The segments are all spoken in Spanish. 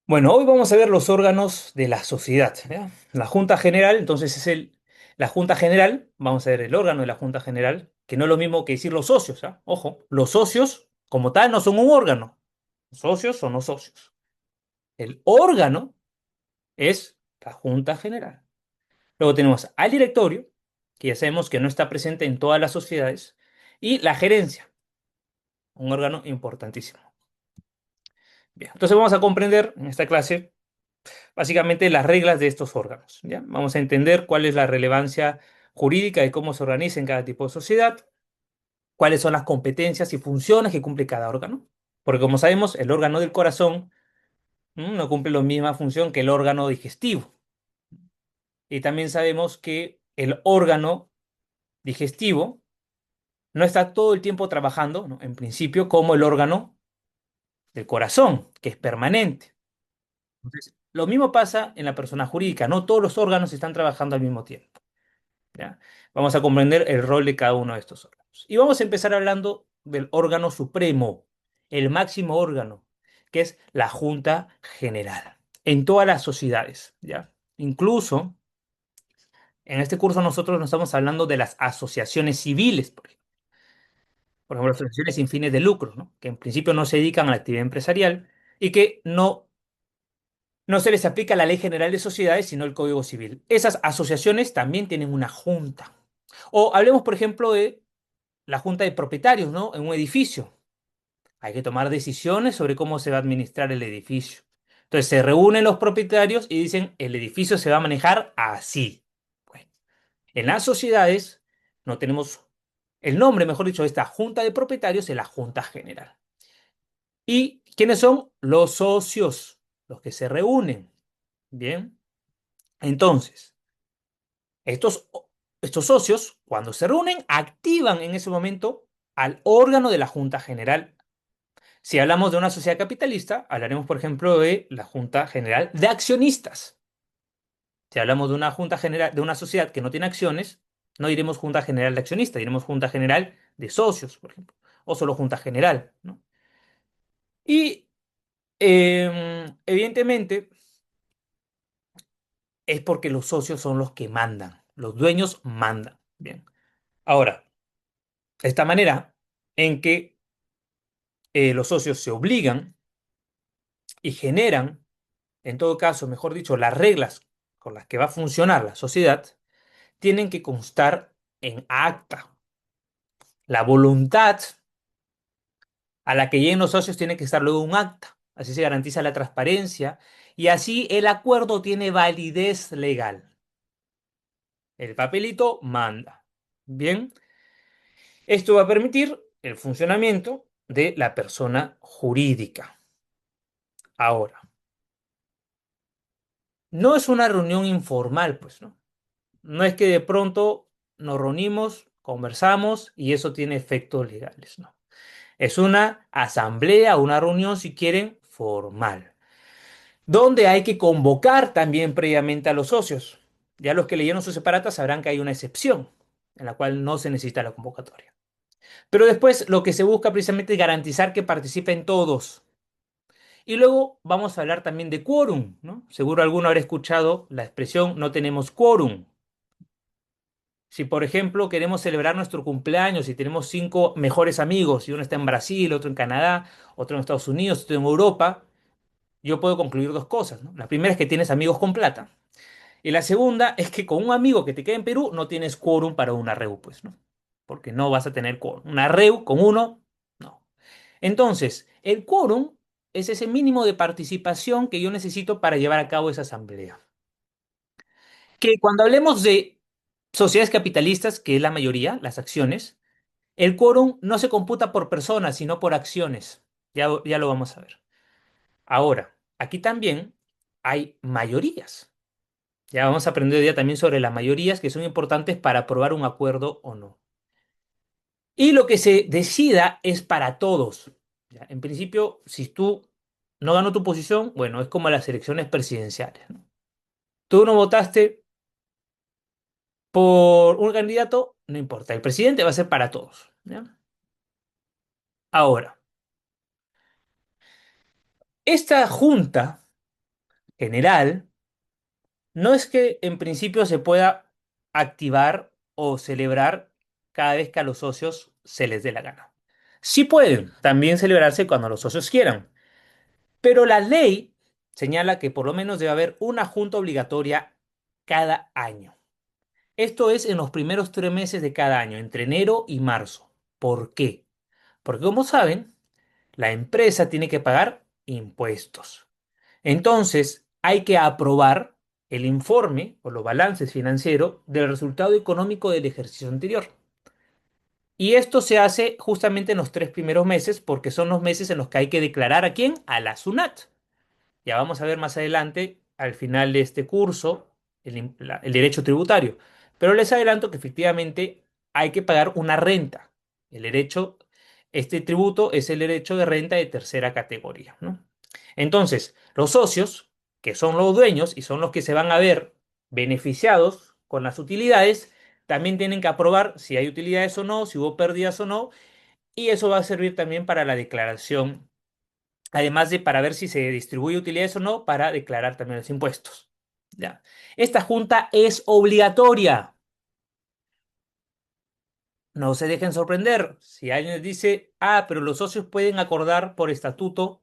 Bueno, hoy vamos a ver los órganos de la sociedad, ¿ya? La Junta General, entonces la Junta General, vamos a ver el órgano de la Junta General, que no es lo mismo que decir los socios, ¿ah? Ojo, los socios como tal no son un órgano. Los socios son los socios. El órgano es la Junta General. Luego tenemos al directorio, que ya sabemos que no está presente en todas las sociedades, y la gerencia, un órgano importantísimo. Bien, entonces vamos a comprender en esta clase básicamente las reglas de estos órganos, ¿ya? Vamos a entender cuál es la relevancia jurídica de cómo se organiza en cada tipo de sociedad, cuáles son las competencias y funciones que cumple cada órgano, porque como sabemos, el órgano del corazón no cumple la misma función que el órgano digestivo. Y también sabemos que el órgano digestivo no está todo el tiempo trabajando, ¿no? En principio, como el órgano del corazón, que es permanente. Entonces, lo mismo pasa en la persona jurídica, no todos los órganos están trabajando al mismo tiempo. ¿Ya? Vamos a comprender el rol de cada uno de estos órganos. Y vamos a empezar hablando del órgano supremo, el máximo órgano, que es la Junta General, en todas las sociedades, ¿ya? Incluso en este curso nosotros no estamos hablando de las asociaciones civiles, por ejemplo, asociaciones sin fines de lucro, ¿no? Que en principio no se dedican a la actividad empresarial y que no se les aplica la Ley General de Sociedades, sino el Código Civil. Esas asociaciones también tienen una junta. O hablemos, por ejemplo, de la junta de propietarios, ¿no? En un edificio. Hay que tomar decisiones sobre cómo se va a administrar el edificio. Entonces se reúnen los propietarios y dicen, el edificio se va a manejar así. Bueno, en las sociedades no tenemos el nombre, mejor dicho, de esta junta de propietarios es la Junta General. ¿Y quiénes son? Los socios, los que se reúnen. Bien, entonces, estos, estos socios, cuando se reúnen, activan en ese momento al órgano de la Junta General. Si hablamos de una sociedad capitalista, hablaremos, por ejemplo, de la Junta General de Accionistas. Si hablamos de una Junta General, de una sociedad que no tiene acciones, no diremos Junta General de Accionistas, diremos Junta General de Socios, por ejemplo, o solo Junta General, ¿no? Y evidentemente es porque los socios son los que mandan, los dueños mandan. Bien. Ahora, esta manera en que los socios se obligan y generan, en todo caso, mejor dicho, las reglas con las que va a funcionar la sociedad, tienen que constar en acta. La voluntad a la que lleguen los socios tiene que estar luego un acta. Así se garantiza la transparencia y así el acuerdo tiene validez legal. El papelito manda. Bien, esto va a permitir el funcionamiento de la persona jurídica. Ahora, no es una reunión informal, pues, ¿no? No es que de pronto nos reunimos, conversamos y eso tiene efectos legales, ¿no? Es una asamblea, una reunión, si quieren, formal, donde hay que convocar también previamente a los socios. Ya los que leyeron sus separatas sabrán que hay una excepción en la cual no se necesita la convocatoria. Pero después lo que se busca precisamente es garantizar que participen todos. Y luego vamos a hablar también de quórum, ¿no? Seguro alguno habrá escuchado la expresión no tenemos quórum. Si, por ejemplo, queremos celebrar nuestro cumpleaños y tenemos cinco mejores amigos, y uno está en Brasil, otro en Canadá, otro en Estados Unidos, otro en Europa, yo puedo concluir dos cosas, ¿no? La primera es que tienes amigos con plata. Y la segunda es que con un amigo que te queda en Perú no tienes quórum para una REU, pues, ¿no? Porque no vas a tener quórum. Una REU con uno, no. Entonces, el quórum es ese mínimo de participación que yo necesito para llevar a cabo esa asamblea. Que cuando hablemos de sociedades capitalistas, que es la mayoría, las acciones, el quórum no se computa por personas, sino por acciones. Ya lo vamos a ver. Ahora, aquí también hay mayorías. Ya vamos a aprender hoy día también sobre las mayorías que son importantes para aprobar un acuerdo o no. Y lo que se decida es para todos. Ya, en principio, si tú no ganó tu posición, bueno, es como las elecciones presidenciales, ¿no? Tú no votaste por un candidato, no importa, el presidente va a ser para todos. ¿Ya? Ahora, esta junta general no es que en principio se pueda activar o celebrar cada vez que a los socios se les dé la gana. Sí pueden también celebrarse cuando los socios quieran, pero la ley señala que por lo menos debe haber una junta obligatoria cada año. Esto es en los primeros 3 meses de cada año, entre enero y marzo. ¿Por qué? Porque como saben, la empresa tiene que pagar impuestos. Entonces, hay que aprobar el informe o los balances financieros del resultado económico del ejercicio anterior. Y esto se hace justamente en los 3 primeros meses porque son los meses en los que hay que declarar a quién, a la SUNAT. Ya vamos a ver más adelante, al final de este curso, el derecho tributario. Pero les adelanto que efectivamente hay que pagar una renta. El derecho, este tributo es el derecho de renta de tercera categoría, ¿no? Entonces, los socios, que son los dueños y son los que se van a ver beneficiados con las utilidades, también tienen que aprobar si hay utilidades o no, si hubo pérdidas o no, y eso va a servir también para la declaración, además de para ver si se distribuye utilidades o no, para declarar también los impuestos. ¿Ya? Esta junta es obligatoria. No se dejen sorprender. Si alguien les dice, ah, pero los socios pueden acordar por estatuto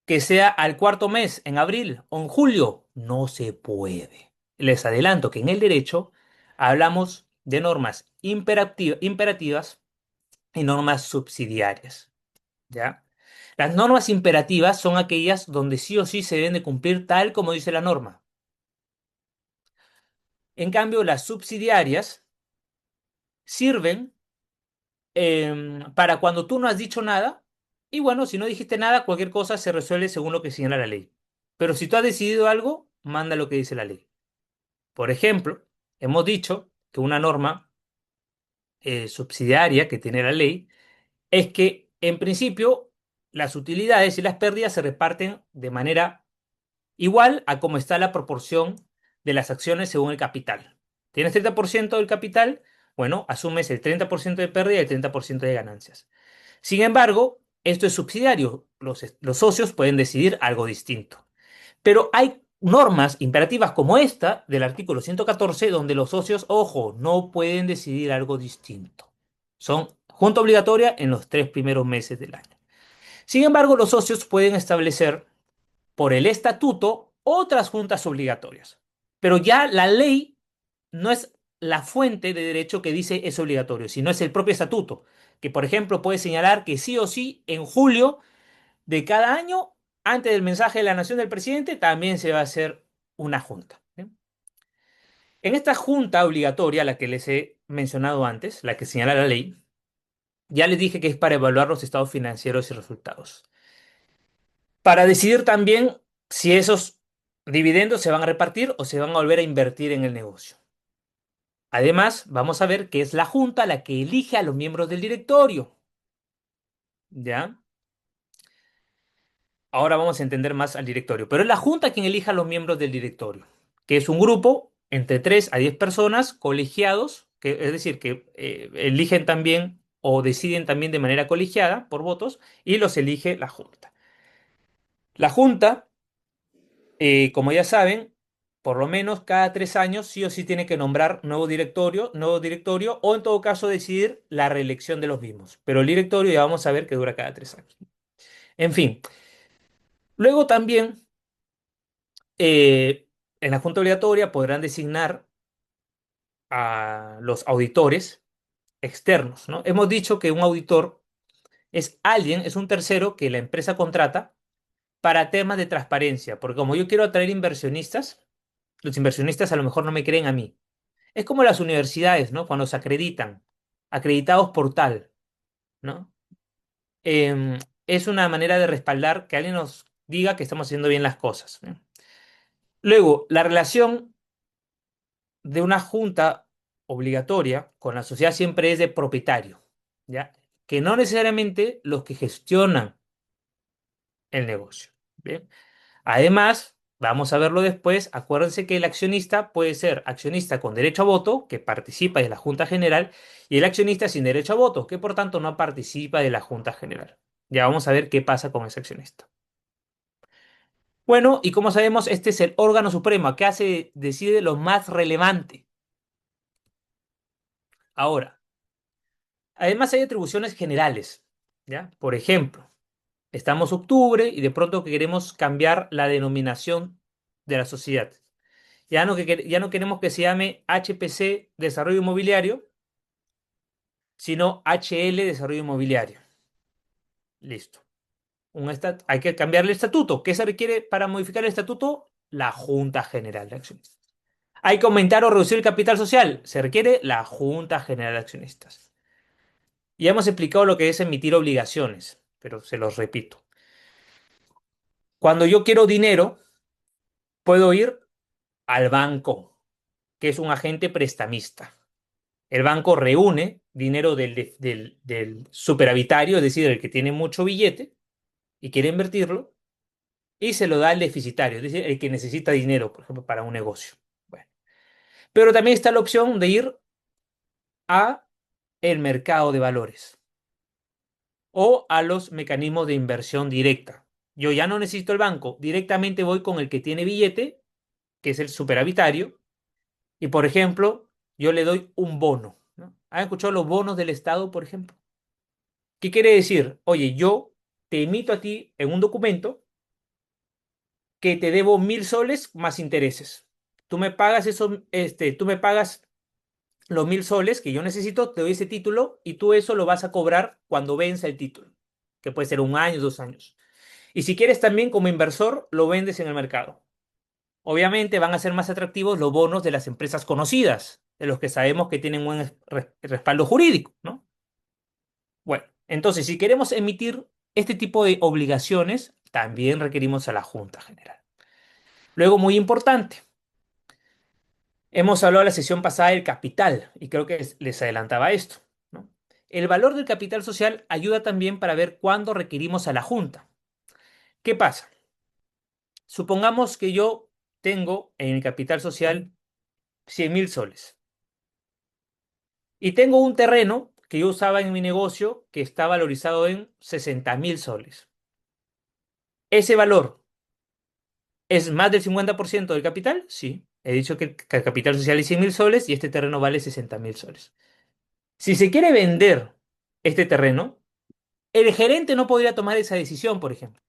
que sea al cuarto mes, en abril o en julio, no se puede. Les adelanto que en el derecho hablamos de normas imperativas y normas subsidiarias. ¿Ya? Las normas imperativas son aquellas donde sí o sí se deben de cumplir tal como dice la norma. En cambio, las subsidiarias sirven para cuando tú no has dicho nada y bueno, si no dijiste nada, cualquier cosa se resuelve según lo que señala la ley. Pero si tú has decidido algo, manda lo que dice la ley. Por ejemplo, hemos dicho que una norma subsidiaria que tiene la ley es que en principio las utilidades y las pérdidas se reparten de manera igual a cómo está la proporción de las acciones según el capital. ¿Tienes 30% del capital? Bueno, asumes el 30% de pérdida y el 30% de ganancias. Sin embargo, esto es subsidiario. Los socios pueden decidir algo distinto. Pero hay normas imperativas como esta del artículo 114 donde los socios, ojo, no pueden decidir algo distinto. Son junta obligatoria en los 3 primeros meses del año. Sin embargo, los socios pueden establecer por el estatuto otras juntas obligatorias. Pero ya la ley no es la fuente de derecho que dice es obligatorio, sino es el propio estatuto, que por ejemplo puede señalar que sí o sí en julio de cada año, antes del mensaje de la nación del presidente, también se va a hacer una junta. ¿Bien? En esta junta obligatoria, la que les he mencionado antes, la que señala la ley, ya les dije que es para evaluar los estados financieros y resultados. Para decidir también si esos dividendos se van a repartir o se van a volver a invertir en el negocio. Además, vamos a ver que es la junta la que elige a los miembros del directorio. ¿Ya? Ahora vamos a entender más al directorio. Pero es la junta quien elige a los miembros del directorio, que es un grupo entre 3 a 10 personas colegiados, es decir, que eligen también o deciden también de manera colegiada por votos y los elige la junta. La junta, como ya saben, por lo menos cada 3 años sí o sí tiene que nombrar nuevo directorio o en todo caso decidir la reelección de los mismos. Pero el directorio ya vamos a ver que dura cada 3 años. En fin, luego también en la junta obligatoria podrán designar a los auditores externos, ¿no? Hemos dicho que un auditor es alguien, es un tercero que la empresa contrata para temas de transparencia, porque como yo quiero atraer inversionistas, los inversionistas a lo mejor no me creen a mí. Es como las universidades, ¿no? Cuando se acreditan, acreditados por tal, ¿no? Es una manera de respaldar que alguien nos diga que estamos haciendo bien las cosas, ¿no? Luego, la relación de una junta obligatoria con la sociedad siempre es de propietario, ¿ya? Que no necesariamente los que gestionan el negocio, ¿bien? Además, vamos a verlo después, acuérdense que el accionista puede ser accionista con derecho a voto, que participa de la Junta General, y el accionista sin derecho a voto, que por tanto no participa de la Junta General. Ya vamos a ver qué pasa con ese accionista. Bueno, y como sabemos, este es el órgano supremo que hace, decide lo más relevante. Ahora, además hay atribuciones generales, ¿ya? Por ejemplo, estamos octubre y de pronto queremos cambiar la denominación de la sociedad. Ya no queremos que se llame HPC Desarrollo Inmobiliario, sino HL Desarrollo Inmobiliario. Listo. Hay que cambiar el estatuto. ¿Qué se requiere para modificar el estatuto? La Junta General de Accionistas. Hay que aumentar o reducir el capital social. Se requiere la Junta General de Accionistas. Ya hemos explicado lo que es emitir obligaciones, pero se los repito. Cuando yo quiero dinero, puedo ir al banco, que es un agente prestamista. El banco reúne dinero del superavitario, es decir, el que tiene mucho billete y quiere invertirlo, y se lo da al deficitario, es decir, el que necesita dinero, por ejemplo, para un negocio. Bueno, pero también está la opción de ir a el mercado de valores o a los mecanismos de inversión directa. Yo ya no necesito el banco, directamente voy con el que tiene billete, que es el superavitario, y por ejemplo, yo le doy un bono, ¿no? ¿Han escuchado los bonos del Estado, por ejemplo? ¿Qué quiere decir? Oye, yo te emito a ti en un documento que te debo 1.000 soles más intereses. Tú me pagas los 1.000 soles que yo necesito, te doy ese título y tú eso lo vas a cobrar cuando venza el título, que puede ser un año, 2 años. Y si quieres también como inversor, lo vendes en el mercado. Obviamente van a ser más atractivos los bonos de las empresas conocidas, de los que sabemos que tienen buen respaldo jurídico, ¿no? Bueno, entonces si queremos emitir este tipo de obligaciones, también requerimos a la Junta General. Luego, muy importante, hemos hablado en la sesión pasada del capital y creo que les adelantaba esto, ¿no? El valor del capital social ayuda también para ver cuándo requerimos a la Junta. ¿Qué pasa? Supongamos que yo tengo en el capital social 100.000 soles y tengo un terreno que yo usaba en mi negocio que está valorizado en 60.000 soles. ¿Ese valor es más del 50% del capital? Sí. He dicho que el capital social es 100.000 soles y este terreno vale 60.000 soles. Si se quiere vender este terreno, el gerente no podría tomar esa decisión, por ejemplo.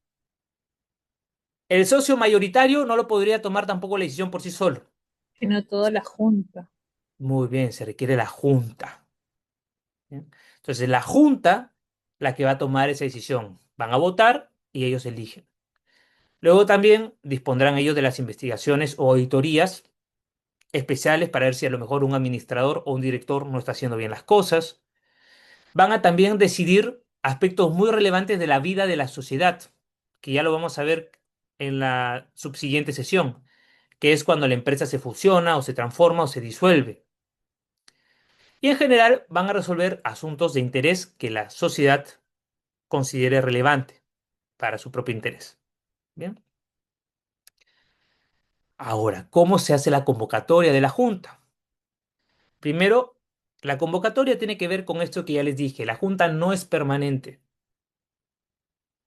El socio mayoritario no lo podría tomar tampoco la decisión por sí solo. Sino toda la junta. Muy bien, se requiere la junta. ¿Bien? Entonces, la junta, la que va a tomar esa decisión. Van a votar y ellos eligen. Luego también dispondrán ellos de las investigaciones o auditorías especiales para ver si a lo mejor un administrador o un director no está haciendo bien las cosas. Van a también decidir aspectos muy relevantes de la vida de la sociedad, que ya lo vamos a ver en la subsiguiente sesión, que es cuando la empresa se fusiona o se transforma o se disuelve. Y en general van a resolver asuntos de interés que la sociedad considere relevante para su propio interés. Bien. Ahora, ¿cómo se hace la convocatoria de la Junta? Primero, la convocatoria tiene que ver con esto que ya les dije. La Junta no es permanente.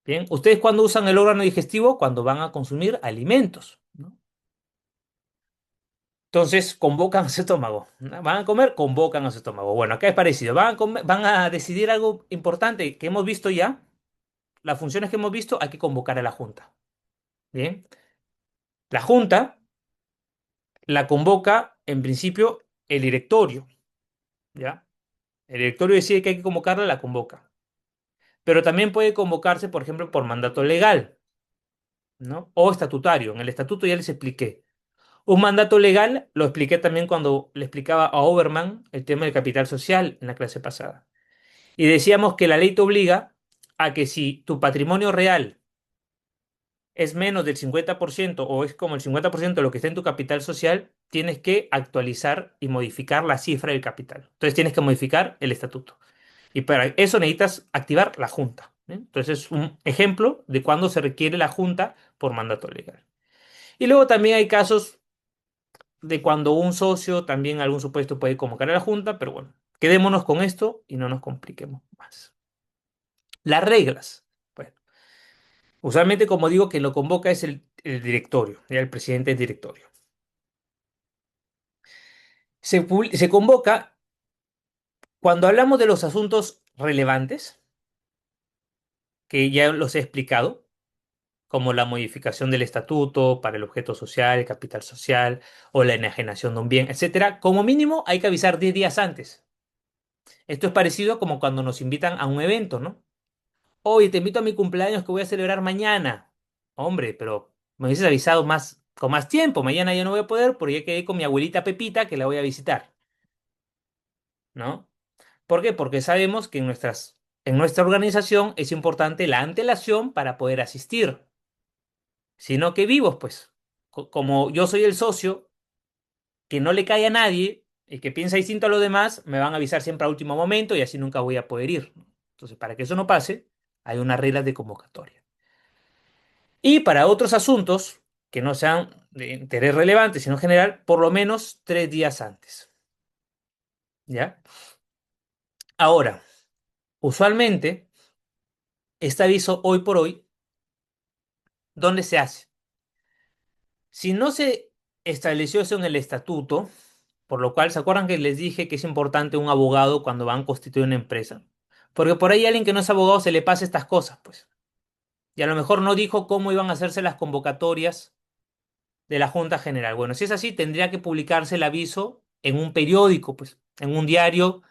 Bien, ustedes cuando usan el órgano digestivo, cuando van a consumir alimentos, ¿no? Entonces convocan a su estómago. ¿No? Van a comer, convocan a su estómago. Bueno, acá es parecido. Van a decidir algo importante que hemos visto ya. Las funciones que hemos visto, hay que convocar a la Junta. Bien. La Junta la convoca, en principio, el directorio. ¿Ya? El directorio decide que hay que convocarla, la convoca. Pero también puede convocarse, por ejemplo, por mandato legal, ¿no? O estatutario. En el estatuto ya les expliqué. Un mandato legal lo expliqué también cuando le explicaba a Oberman el tema del capital social en la clase pasada. Y decíamos que la ley te obliga a que si tu patrimonio real es menos del 50% o es como el 50% de lo que está en tu capital social, tienes que actualizar y modificar la cifra del capital. Entonces tienes que modificar el estatuto. Y para eso necesitas activar la junta. ¿Eh? Entonces es un ejemplo de cuándo se requiere la junta por mandato legal. Y luego también hay casos de cuando un socio también algún supuesto puede convocar a la junta, pero bueno, quedémonos con esto y no nos compliquemos más. Las reglas. Bueno, usualmente como digo, quien lo convoca es el directorio, ya el presidente del directorio. Se convoca cuando hablamos de los asuntos relevantes, que ya los he explicado, como la modificación del estatuto para el objeto social, el capital social o la enajenación de un bien, etcétera. Como mínimo hay que avisar 10 días antes. Esto es parecido como cuando nos invitan a un evento, ¿no? Oye, te invito a mi cumpleaños que voy a celebrar mañana. Hombre, pero me hubieses avisado más, con más tiempo. Mañana ya no voy a poder porque ya quedé con mi abuelita Pepita que la voy a visitar, ¿no? ¿Por qué? Porque sabemos que en nuestra organización es importante la antelación para poder asistir. Sino que vivos, pues. Como yo soy el socio que no le cae a nadie y que piensa distinto a los demás, me van a avisar siempre a último momento y así nunca voy a poder ir, ¿no? Entonces, para que eso no pase, hay unas reglas de convocatoria. Y para otros asuntos que no sean de interés relevante, sino en general, por lo menos 3 días antes. ¿Ya? Ahora, usualmente, este aviso hoy por hoy, ¿dónde se hace? Si no se estableció eso en el estatuto, por lo cual, ¿se acuerdan que les dije que es importante un abogado cuando van a constituir una empresa? Porque por ahí a alguien que no es abogado se le pasa estas cosas, pues. Y a lo mejor no dijo cómo iban a hacerse las convocatorias de la Junta General. Bueno, si es así, tendría que publicarse el aviso en un periódico, pues, en un diario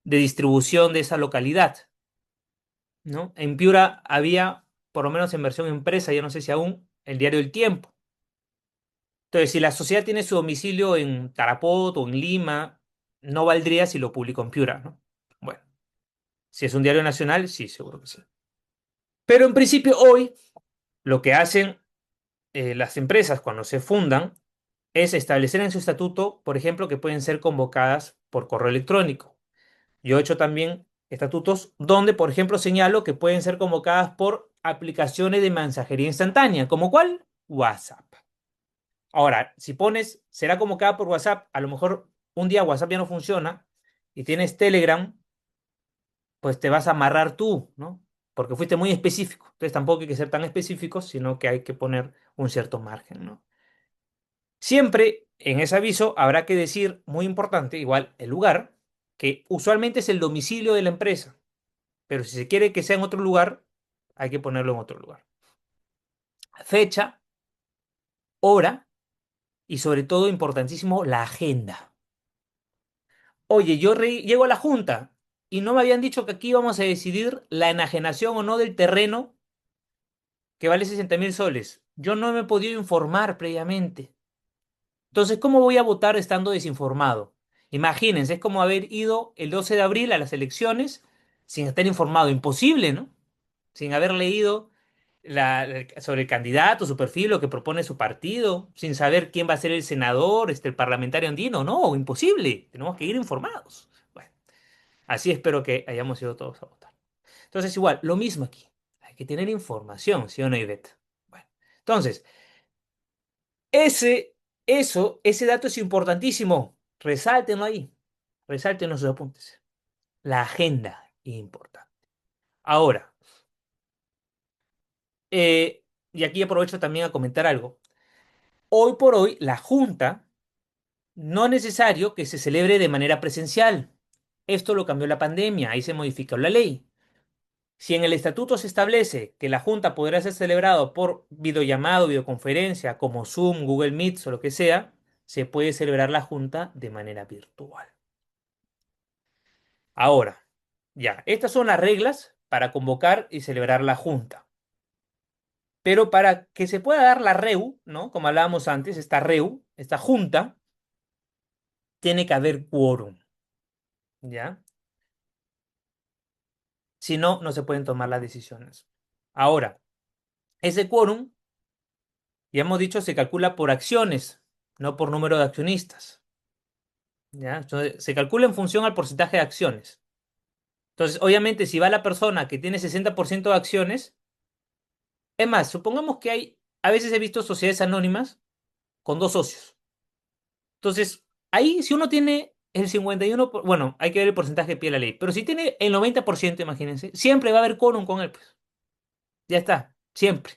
de distribución de esa localidad, ¿no? En Piura había, por lo menos en versión impresa, yo no sé si aún, el diario El Tiempo. Entonces, si la sociedad tiene su domicilio en Tarapoto o en Lima, no valdría si lo publico en Piura, ¿no? Bueno, si es un diario nacional, sí, seguro que sí. Pero en principio hoy lo que hacen las empresas cuando se fundan es establecer en su estatuto, por ejemplo, que pueden ser convocadas por correo electrónico. Yo he hecho también estatutos donde, por ejemplo, señalo que pueden ser convocadas por aplicaciones de mensajería instantánea, ¿como cuál? WhatsApp. Ahora, si pones, será convocada por WhatsApp, a lo mejor un día WhatsApp ya no funciona y tienes Telegram, pues te vas a amarrar tú, ¿no? Porque fuiste muy específico. Entonces tampoco hay que ser tan específicos, sino que hay que poner un cierto margen, ¿no? Siempre en ese aviso habrá que decir, muy importante, igual el lugar, que usualmente es el domicilio de la empresa, pero si se quiere que sea en otro lugar, hay que ponerlo en otro lugar. Fecha, hora y sobre todo, importantísimo, la agenda. Oye, llego a la junta y no me habían dicho que aquí íbamos a decidir la enajenación o no del terreno que vale 60.000 soles. Yo no me he podido informar previamente. Entonces, ¿cómo voy a votar estando desinformado? Imagínense, es como haber ido el 12 de abril a las elecciones sin estar informado. Imposible, ¿no? Sin haber leído sobre el candidato, su perfil, lo que propone su partido, sin saber quién va a ser el senador, el parlamentario andino. No, imposible. Tenemos que ir informados. Bueno, así espero que hayamos ido todos a votar. Entonces, igual, lo mismo aquí. Hay que tener información, ¿sí o no, Ivette? Bueno, entonces, ese dato es importantísimo. Resáltenlo ahí. Resáltenlo sus apuntes. La agenda importante. Ahora, y aquí aprovecho también a comentar algo. Hoy por hoy, la Junta no es necesario que se celebre de manera presencial. Esto lo cambió la pandemia, ahí se modificó la ley. Si en el estatuto se establece que la Junta podrá ser celebrado por videollamado, videoconferencia, como Zoom, Google Meet o lo que sea, se puede celebrar la Junta de manera virtual. Ahora, ya, estas son las reglas para convocar y celebrar la Junta. Pero para que se pueda dar la REU, ¿no? Como hablábamos antes, esta REU, esta Junta, tiene que haber quórum, ¿ya? Si no, no se pueden tomar las decisiones. Ahora, ese quórum, ya hemos dicho, se calcula por acciones, no por número de accionistas, ¿ya? Entonces, se calcula en función al porcentaje de acciones. Entonces, obviamente, si va la persona que tiene 60% de acciones, es más, supongamos que a veces he visto sociedades anónimas con dos socios. Entonces, ahí si uno tiene el 51, bueno, hay que ver el porcentaje de pie de la ley, pero si tiene el 90%, imagínense, siempre va a haber quórum con él, pues. Ya está, siempre.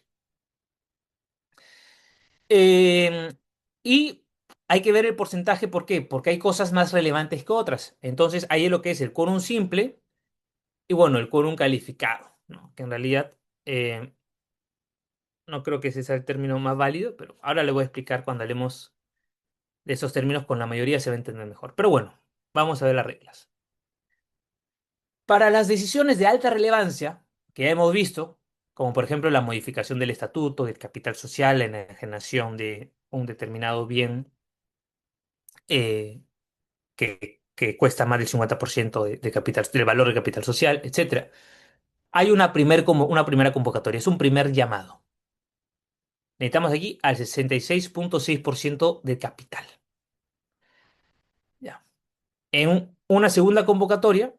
Eh, y hay que ver el porcentaje, ¿por qué? Porque hay cosas más relevantes que otras. Entonces, hay lo que es el quórum simple y bueno, el quórum calificado, ¿no? Que en realidad no creo que ese sea el término más válido, pero ahora le voy a explicar cuando hablemos de esos términos con la mayoría se va a entender mejor. Pero bueno, vamos a ver las reglas. Para las decisiones de alta relevancia, que ya hemos visto, como por ejemplo la modificación del estatuto, del capital social, la enajenación de un determinado bien eh, que cuesta más del 50% de capital, del valor del capital social, etcétera, hay una primera convocatoria, es un primer llamado. Necesitamos aquí al 66,6% del capital. Ya. En una segunda convocatoria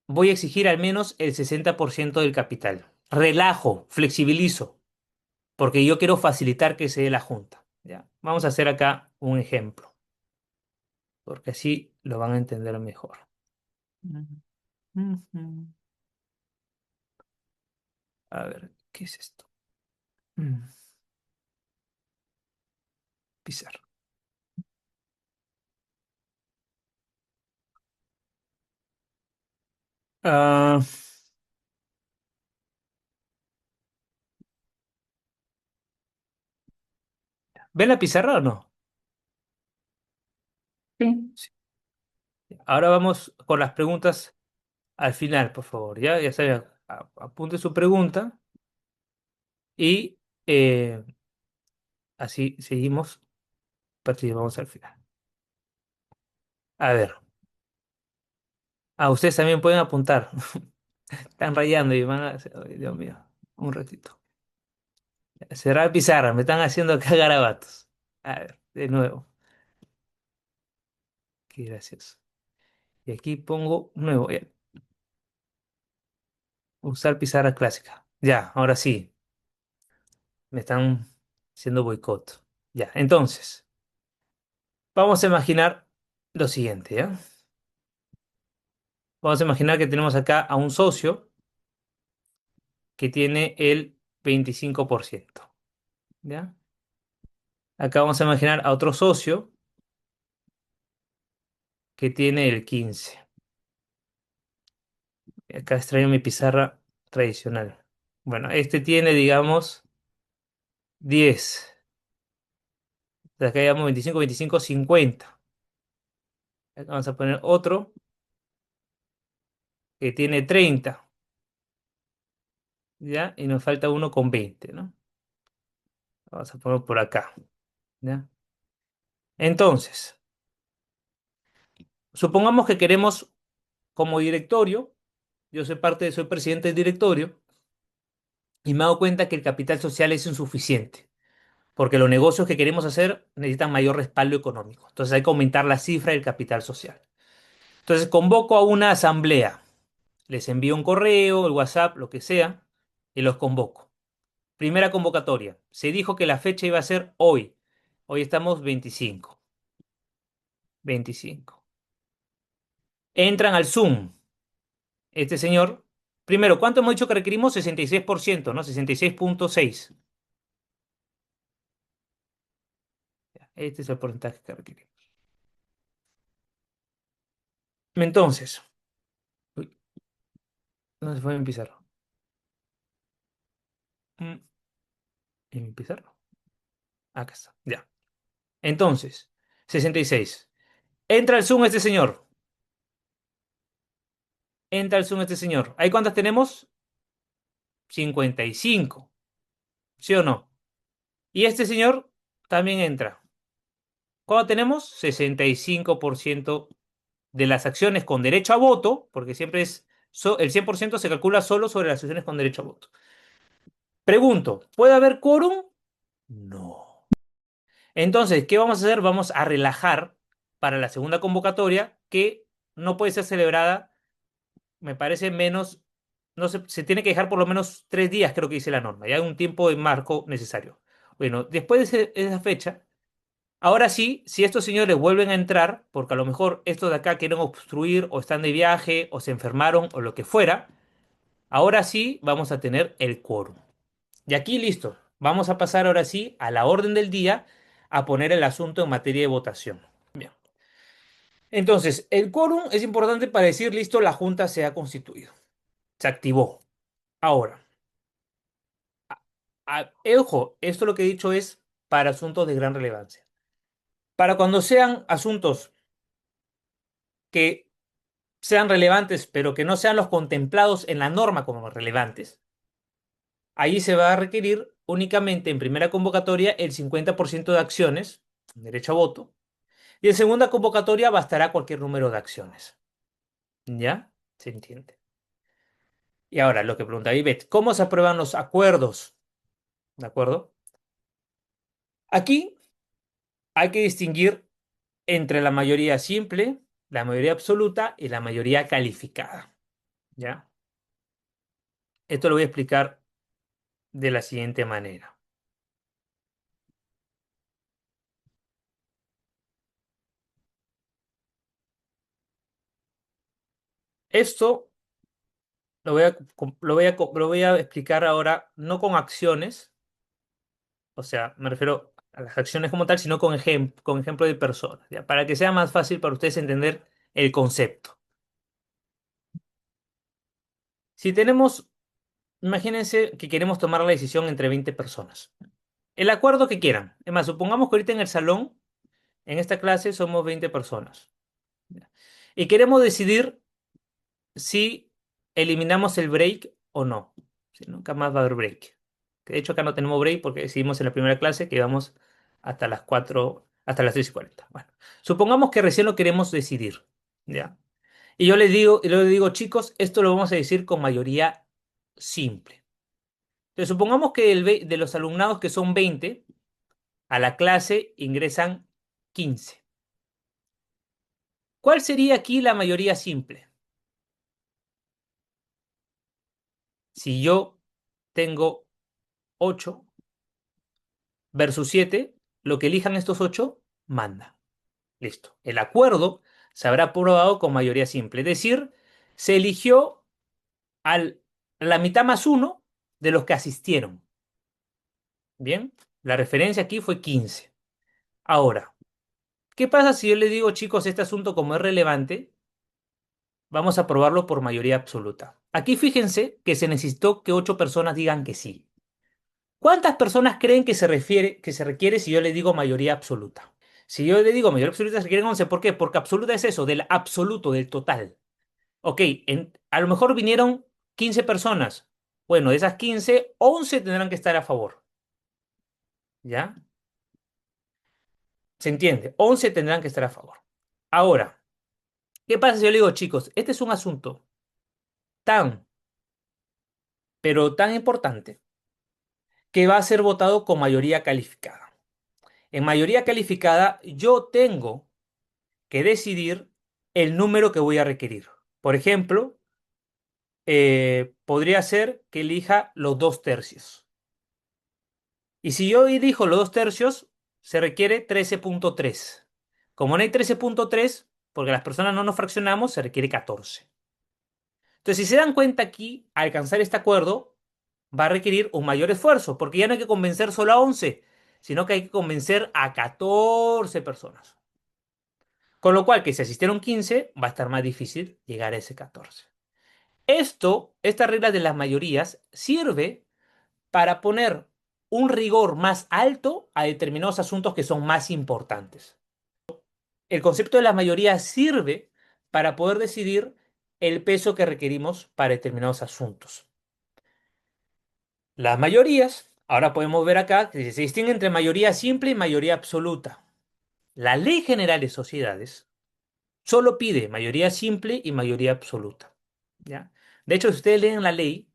voy a exigir al menos el 60% del capital. Relajo, flexibilizo, porque yo quiero facilitar que se dé la junta. ¿Ya? Vamos a hacer acá un ejemplo, porque así lo van a entender mejor. Ujú. A ver, ¿qué es esto? Mm, Pizarra. Ah, ¿ven la pizarra o no? Sí. Sí. Ahora vamos con las preguntas al final, por favor. Ya saben, apunte su pregunta y así seguimos, participamos al final. A ver, ustedes también pueden apuntar. Están rayando y van a... Ay, Dios mío, un ratito. Cerrar pizarra, me están haciendo acá garabatos. A ver, de nuevo. Qué gracioso. Y aquí pongo nuevo. Usar pizarra clásica. Ya, ahora sí. Me están haciendo boicot. Ya, entonces, vamos a imaginar lo siguiente, ¿ya? Vamos a imaginar que tenemos acá a un socio que tiene el 25%, ¿ya? Acá vamos a imaginar a otro socio que tiene el 15%. Acá extraigo mi pizarra tradicional. Bueno, este tiene, digamos, 10. De acá digamos 25, 25, 50. Acá vamos a poner otro que tiene 30, ¿ya? Y nos falta uno con 20, ¿no? Vamos a poner por acá, ¿ya? Entonces, supongamos que queremos como directorio, yo soy presidente del directorio, y me he dado cuenta que el capital social es insuficiente, porque los negocios que queremos hacer necesitan mayor respaldo económico. Entonces hay que aumentar la cifra del capital social. Entonces convoco a una asamblea, les envío un correo, el WhatsApp, lo que sea, y los convoco. Primera convocatoria. Se dijo que la fecha iba a ser hoy. Hoy estamos 25. 25. Entran al Zoom. Este señor, primero, ¿cuánto hemos dicho que requerimos? 66%, ¿no? 66,6. Este es el porcentaje que requerimos. Entonces, uy, ¿dónde se fue mi pizarro? Mm, ¿En mi pizarro? Acá está, ya. Entonces, 66. Entra al Zoom este señor. Entra al Zoom este señor. ¿Ahí cuántas tenemos? 55. ¿Sí o no? Y este señor también entra. ¿Cuánto tenemos? 65% de las acciones con derecho a voto, porque siempre es el 100% se calcula solo sobre las acciones con derecho a voto. Pregunto, ¿puede haber quórum? No. Entonces, ¿qué vamos a hacer? Vamos a relajar para la segunda convocatoria que no puede ser celebrada, me parece menos, no se tiene que dejar por lo menos 3 días, creo que dice la norma, ya hay un tiempo de marco necesario. Bueno, después de esa fecha, ahora sí, si estos señores vuelven a entrar, porque a lo mejor estos de acá quieren obstruir o están de viaje o se enfermaron o lo que fuera, ahora sí vamos a tener el quórum. Y aquí listo. vamos a pasar ahora sí a la orden del día a poner el asunto en materia de votación. Bien. Entonces, el quórum es importante para decir, listo, la junta se ha constituido. Se activó. Ahora, ojo, esto lo que he dicho es para asuntos de gran relevancia. Para cuando sean asuntos que sean relevantes, pero que no sean los contemplados en la norma como relevantes, ahí se va a requerir únicamente en primera convocatoria el 50% de acciones, derecho a voto, y en segunda convocatoria bastará cualquier número de acciones. ¿Ya? ¿Se entiende? Y ahora lo que pregunta Ivette, ¿cómo se aprueban los acuerdos? ¿De acuerdo? Aquí hay que distinguir entre la mayoría simple, la mayoría absoluta y la mayoría calificada. ¿Ya? Esto lo voy a explicar de la siguiente manera. Esto lo voy a explicar ahora no con acciones, o sea, me refiero a las acciones como tal, sino con ejemplo de personas, ¿ya? Para que sea más fácil para ustedes entender el concepto. Si tenemos, imagínense que queremos tomar la decisión entre 20 personas. El acuerdo que quieran. Es más, supongamos que ahorita en el salón, en esta clase, somos 20 personas. ¿Ya? Y queremos decidir si eliminamos el break o no. Si nunca más va a haber break. Que de hecho acá no tenemos break porque decidimos en la primera clase que íbamos hasta las 4, hasta las 3:40. Bueno, supongamos que recién lo queremos decidir. ¿Ya? Y yo les digo, chicos, esto lo vamos a decir con mayoría simple. Entonces, supongamos que de los alumnados que son 20 a la clase ingresan 15. ¿Cuál sería aquí la mayoría simple? Si yo tengo 8 versus 7, lo que elijan estos 8 manda. Listo. El acuerdo se habrá aprobado con mayoría simple. Es decir, se eligió al, la mitad más uno de los que asistieron. Bien, la referencia aquí fue 15. Ahora, ¿qué pasa si yo les digo, chicos, este asunto como es relevante, vamos a aprobarlo por mayoría absoluta? Aquí fíjense que se necesitó que 8 personas digan que sí. ¿Cuántas personas creen que se requiere si yo le digo mayoría absoluta? Si yo le digo mayoría absoluta, se requieren 11. ¿Por qué? Porque absoluta es eso, del absoluto, del total. Ok, a lo mejor vinieron 15 personas. Bueno, de esas 15, 11 tendrán que estar a favor. ¿Ya? ¿Se entiende? 11 tendrán que estar a favor. Ahora, ¿qué pasa si yo le digo, chicos, este es un asunto tan, pero tan importante que va a ser votado con mayoría calificada? En mayoría calificada, yo tengo que decidir el número que voy a requerir. Por ejemplo, podría ser que elija los 2 tercios. Y si yo elijo los 2 tercios, se requiere 13,3. Como no hay 13,3, porque las personas no nos fraccionamos, se requiere 14. Entonces, si se dan cuenta aquí, alcanzar este acuerdo va a requerir un mayor esfuerzo, porque ya no hay que convencer solo a 11, sino que hay que convencer a 14 personas. Con lo cual, que si asistieron 15, va a estar más difícil llegar a ese 14. Esta regla de las mayorías sirve para poner un rigor más alto a determinados asuntos que son más importantes. El concepto de la mayoría sirve para poder decidir el peso que requerimos para determinados asuntos. Las mayorías, ahora podemos ver acá que se distingue entre mayoría simple y mayoría absoluta. La Ley General de Sociedades solo pide mayoría simple y mayoría absoluta. ¿Ya? De hecho, si ustedes leen la ley,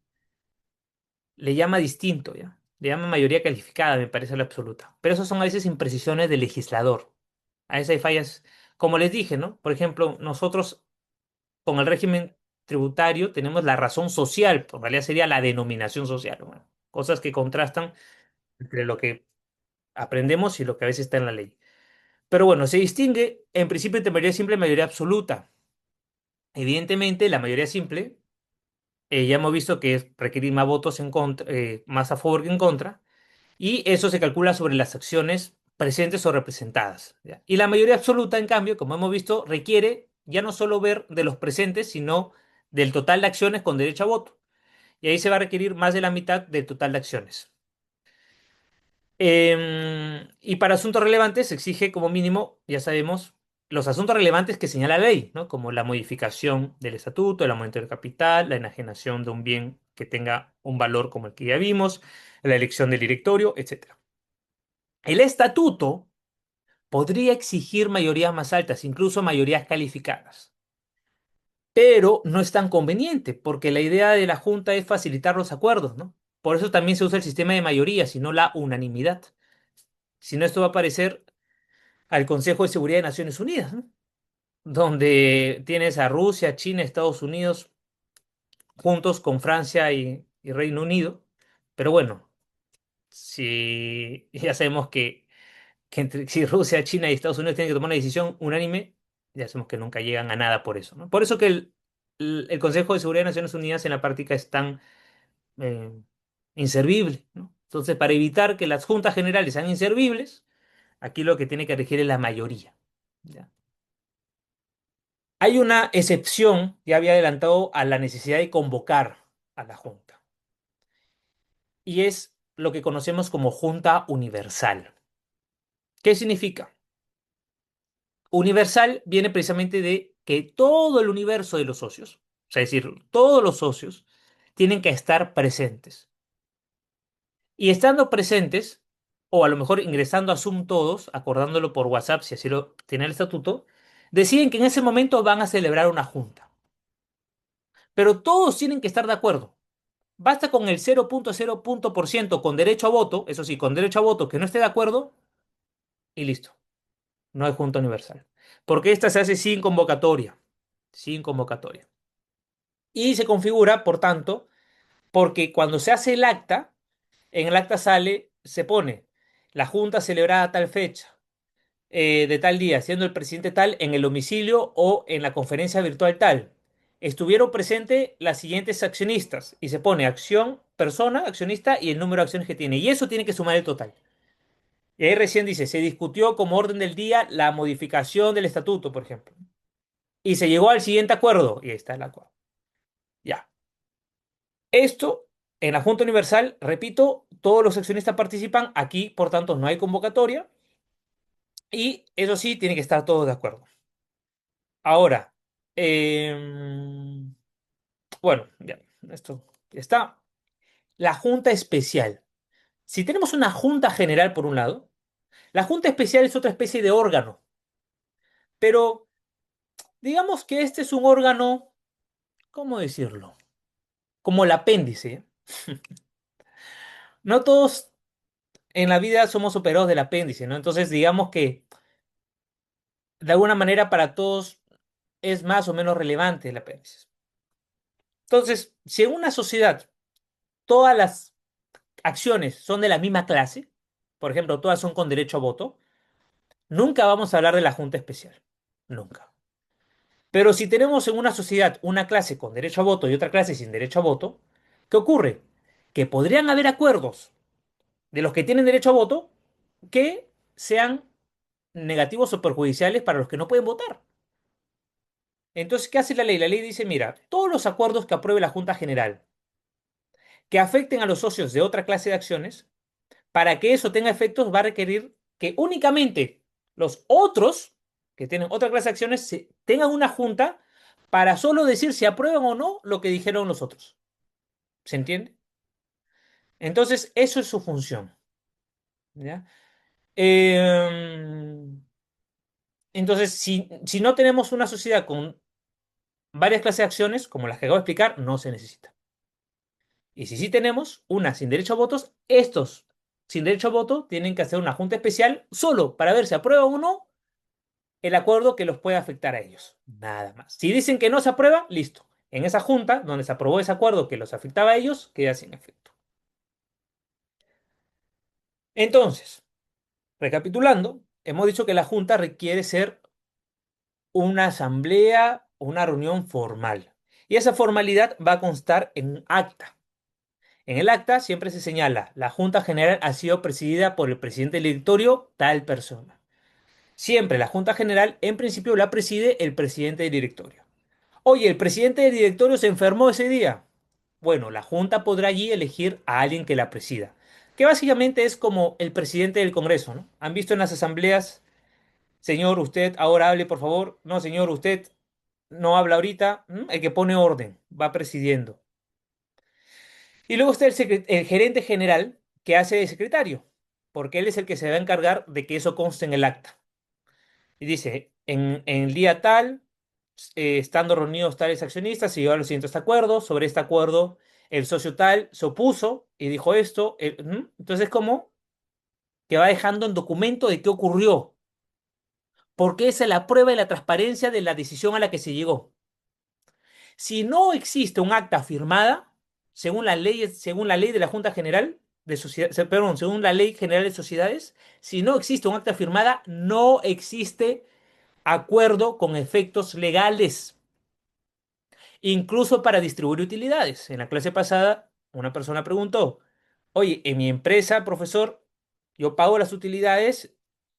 le llama distinto, ¿ya? Le llama mayoría calificada, me parece la absoluta. Pero eso son a veces imprecisiones del legislador. A veces hay fallas, como les dije, ¿no? Por ejemplo, nosotros con el régimen tributario tenemos la razón social, en realidad sería la denominación social, bueno, cosas que contrastan entre lo que aprendemos y lo que a veces está en la ley. Pero bueno, se distingue en principio entre mayoría simple y mayoría absoluta. Evidentemente, la mayoría simple, ya hemos visto que es requerir más votos en contra, más a favor que en contra. Y eso se calcula sobre las acciones presentes o representadas, ¿ya? Y la mayoría absoluta, en cambio, como hemos visto, requiere ya no solo ver de los presentes, sino del total de acciones con derecho a voto. Y ahí se va a requerir más de la mitad del total de acciones. Y para asuntos relevantes se exige como mínimo, ya sabemos, los asuntos relevantes que señala la ley, ¿no? Como la modificación del estatuto, el aumento del capital, la enajenación de un bien que tenga un valor como el que ya vimos, la elección del directorio, etcétera. El estatuto podría exigir mayorías más altas, incluso mayorías calificadas, pero no es tan conveniente porque la idea de la Junta es facilitar los acuerdos, ¿no? Por eso también se usa el sistema de mayorías y no la unanimidad. Si no, esto va a parecer al Consejo de Seguridad de Naciones Unidas, ¿no? Donde tienes a Rusia, China, Estados Unidos juntos con Francia y Reino Unido. Pero bueno, si ya sabemos que si Rusia, China y Estados Unidos tienen que tomar una decisión unánime, ya sabemos que nunca llegan a nada por eso, ¿no? Por eso que el Consejo de Seguridad de Naciones Unidas en la práctica es tan eh, inservible, ¿no? Entonces, para evitar que las juntas generales sean inservibles, aquí lo que tiene que regir es la mayoría. ¿Ya? Hay una excepción, ya había adelantado, a la necesidad de convocar a la Junta, y es lo que conocemos como Junta Universal. ¿Qué significa? Universal viene precisamente de que todo el universo de los socios, o sea, es decir, todos los socios, tienen que estar presentes. Y estando presentes, o a lo mejor ingresando a Zoom todos, acordándolo por WhatsApp, si así lo tiene el estatuto, deciden que en ese momento van a celebrar una junta. Pero todos tienen que estar de acuerdo. Basta con el 0,0 con derecho a voto, eso sí, con derecho a voto que no esté de acuerdo, y listo. No hay junta universal. Porque esta se hace sin convocatoria. Sin convocatoria. Y se configura, por tanto, porque cuando se hace el acta, en el acta sale, se pone la junta celebrada a tal fecha, de tal día, siendo el presidente tal en el domicilio o en la conferencia virtual tal. Estuvieron presentes las siguientes accionistas y se pone acción, persona, accionista y el número de acciones que tiene. Y eso tiene que sumar el total. Y ahí recién dice, se discutió como orden del día la modificación del estatuto, por ejemplo. Y se llegó al siguiente acuerdo. Y ahí está el acuerdo. Ya. Esto, en la Junta Universal, repito, todos los accionistas participan. Aquí, por tanto, no hay convocatoria. Y eso sí, tiene que estar todos de acuerdo. Ahora, bueno, ya, esto ya está. La Junta Especial. Si tenemos una Junta General por un lado, la Junta Especial es otra especie de órgano. Pero digamos que este es un órgano, ¿cómo decirlo? Como el apéndice. No todos en la vida somos operados del apéndice, ¿no? Entonces, digamos que de alguna manera para todos es más o menos relevante el apéndice. Entonces, si en una sociedad todas las acciones son de la misma clase, por ejemplo, todas son con derecho a voto, nunca vamos a hablar de la Junta Especial. Nunca. Pero si tenemos en una sociedad una clase con derecho a voto y otra clase sin derecho a voto, ¿qué ocurre? Que podrían haber acuerdos de los que tienen derecho a voto que sean negativos o perjudiciales para los que no pueden votar. Entonces, ¿qué hace la ley? La ley dice, mira, todos los acuerdos que apruebe la Junta General que afecten a los socios de otra clase de acciones, para que eso tenga efectos va a requerir que únicamente los otros que tienen otra clase de acciones tengan una junta para solo decir si aprueban o no lo que dijeron los otros. ¿Se entiende? Entonces, eso es su función. ¿Ya? Entonces, si no tenemos una sociedad con varias clases de acciones, como las que acabo de explicar, no se necesita. Y si sí tenemos una sin derecho a votos, estos sin derecho a voto tienen que hacer una junta especial solo para ver si aprueba o no el acuerdo que los puede afectar a ellos. Nada más. Si dicen que no se aprueba, listo. En esa junta donde se aprobó ese acuerdo que los afectaba a ellos, queda sin efecto. Entonces, recapitulando, hemos dicho que la junta requiere ser una asamblea o una reunión formal. Y esa formalidad va a constar en un acta. En el acta siempre se señala, la Junta General ha sido presidida por el presidente del directorio, tal persona. Siempre la Junta General, en principio, la preside el presidente del directorio. Oye, el presidente del directorio se enfermó ese día. Bueno, la Junta podrá allí elegir a alguien que la presida, que básicamente es como el presidente del Congreso, ¿no? ¿Han visto en las asambleas, señor, usted ahora hable, por favor? No, señor, usted no habla ahorita. El que pone orden, va presidiendo. Y luego está el gerente general que hace de secretario, porque él es el que se va a encargar de que eso conste en el acta. Y dice, en el día tal, estando reunidos tales accionistas, se llegaron los siguientes acuerdos. Sobre este acuerdo, el socio tal se opuso y dijo esto. Entonces, ¿cómo? Que va dejando en documento de qué ocurrió, porque esa es la prueba de la transparencia de la decisión a la que se llegó. Si no existe un acta firmada, según la ley de la Junta General de Sociedades, perdón, según la Ley General de Sociedades, si no existe un acta firmada, no existe acuerdo con efectos legales, incluso para distribuir utilidades. En la clase pasada, una persona preguntó, oye, en mi empresa, profesor, yo pago las utilidades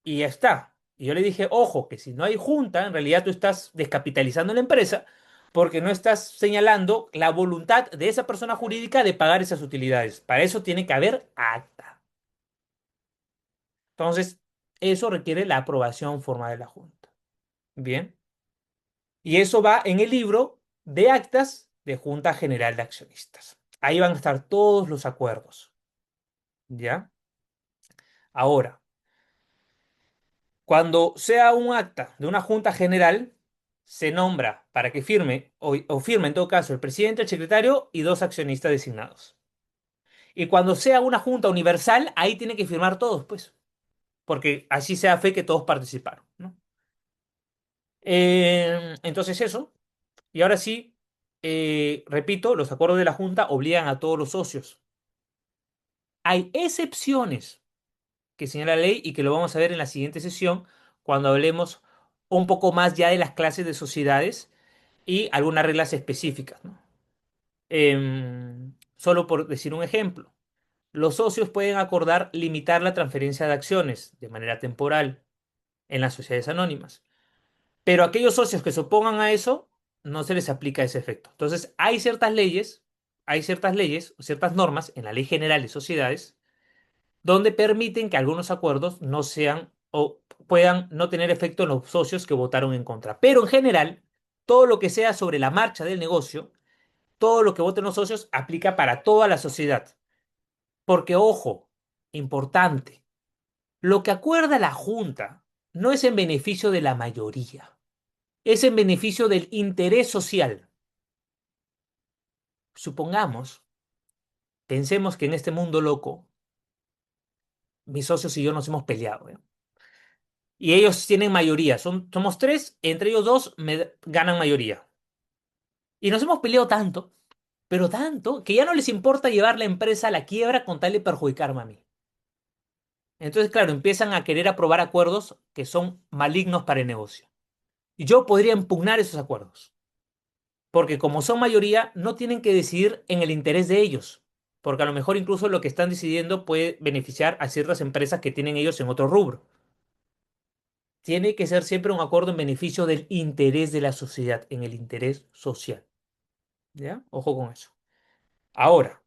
y ya está. Y yo le dije, ojo, que si no hay junta, en realidad tú estás descapitalizando la empresa porque no estás señalando la voluntad de esa persona jurídica de pagar esas utilidades. Para eso tiene que haber acta. Entonces, eso requiere la aprobación formal de la junta. Bien. Y eso va en el libro de actas de Junta General de Accionistas. Ahí van a estar todos los acuerdos. ¿Ya? Ahora, cuando sea un acta de una Junta General, se nombra para que firme, o firme en todo caso, el presidente, el secretario y dos accionistas designados. Y cuando sea una Junta Universal, ahí tienen que firmar todos, pues, porque así sea fe que todos participaron, ¿no? Entonces eso. Y ahora sí, repito, los acuerdos de la Junta obligan a todos los socios. Hay excepciones que señala la ley y que lo vamos a ver en la siguiente sesión cuando hablemos un poco más ya de las clases de sociedades y algunas reglas específicas, ¿no? Solo por decir un ejemplo, los socios pueden acordar limitar la transferencia de acciones de manera temporal en las sociedades anónimas, pero aquellos socios que se opongan a eso no se les aplica ese efecto. Entonces, hay ciertas leyes, ciertas normas en la Ley General de Sociedades donde permiten que algunos acuerdos no sean o puedan no tener efecto en los socios que votaron en contra. Pero en general, todo lo que sea sobre la marcha del negocio, todo lo que voten los socios aplica para toda la sociedad. Porque, ojo, importante, lo que acuerda la Junta no es en beneficio de la mayoría, es en beneficio del interés social. Supongamos, pensemos que en este mundo loco, mis socios y yo nos hemos peleado, ¿eh? Y ellos tienen mayoría. Somos tres, entre ellos dos ganan mayoría. Y nos hemos peleado tanto, pero tanto, que ya no les importa llevar la empresa a la quiebra con tal de perjudicarme a mí. Entonces, claro, empiezan a querer aprobar acuerdos que son malignos para el negocio. Y yo podría impugnar esos acuerdos, porque como son mayoría, no tienen que decidir en el interés de ellos, porque a lo mejor incluso lo que están decidiendo puede beneficiar a ciertas empresas que tienen ellos en otro rubro. Tiene que ser siempre un acuerdo en beneficio del interés de la sociedad, en el interés social. ¿Ya? Ojo con eso. Ahora,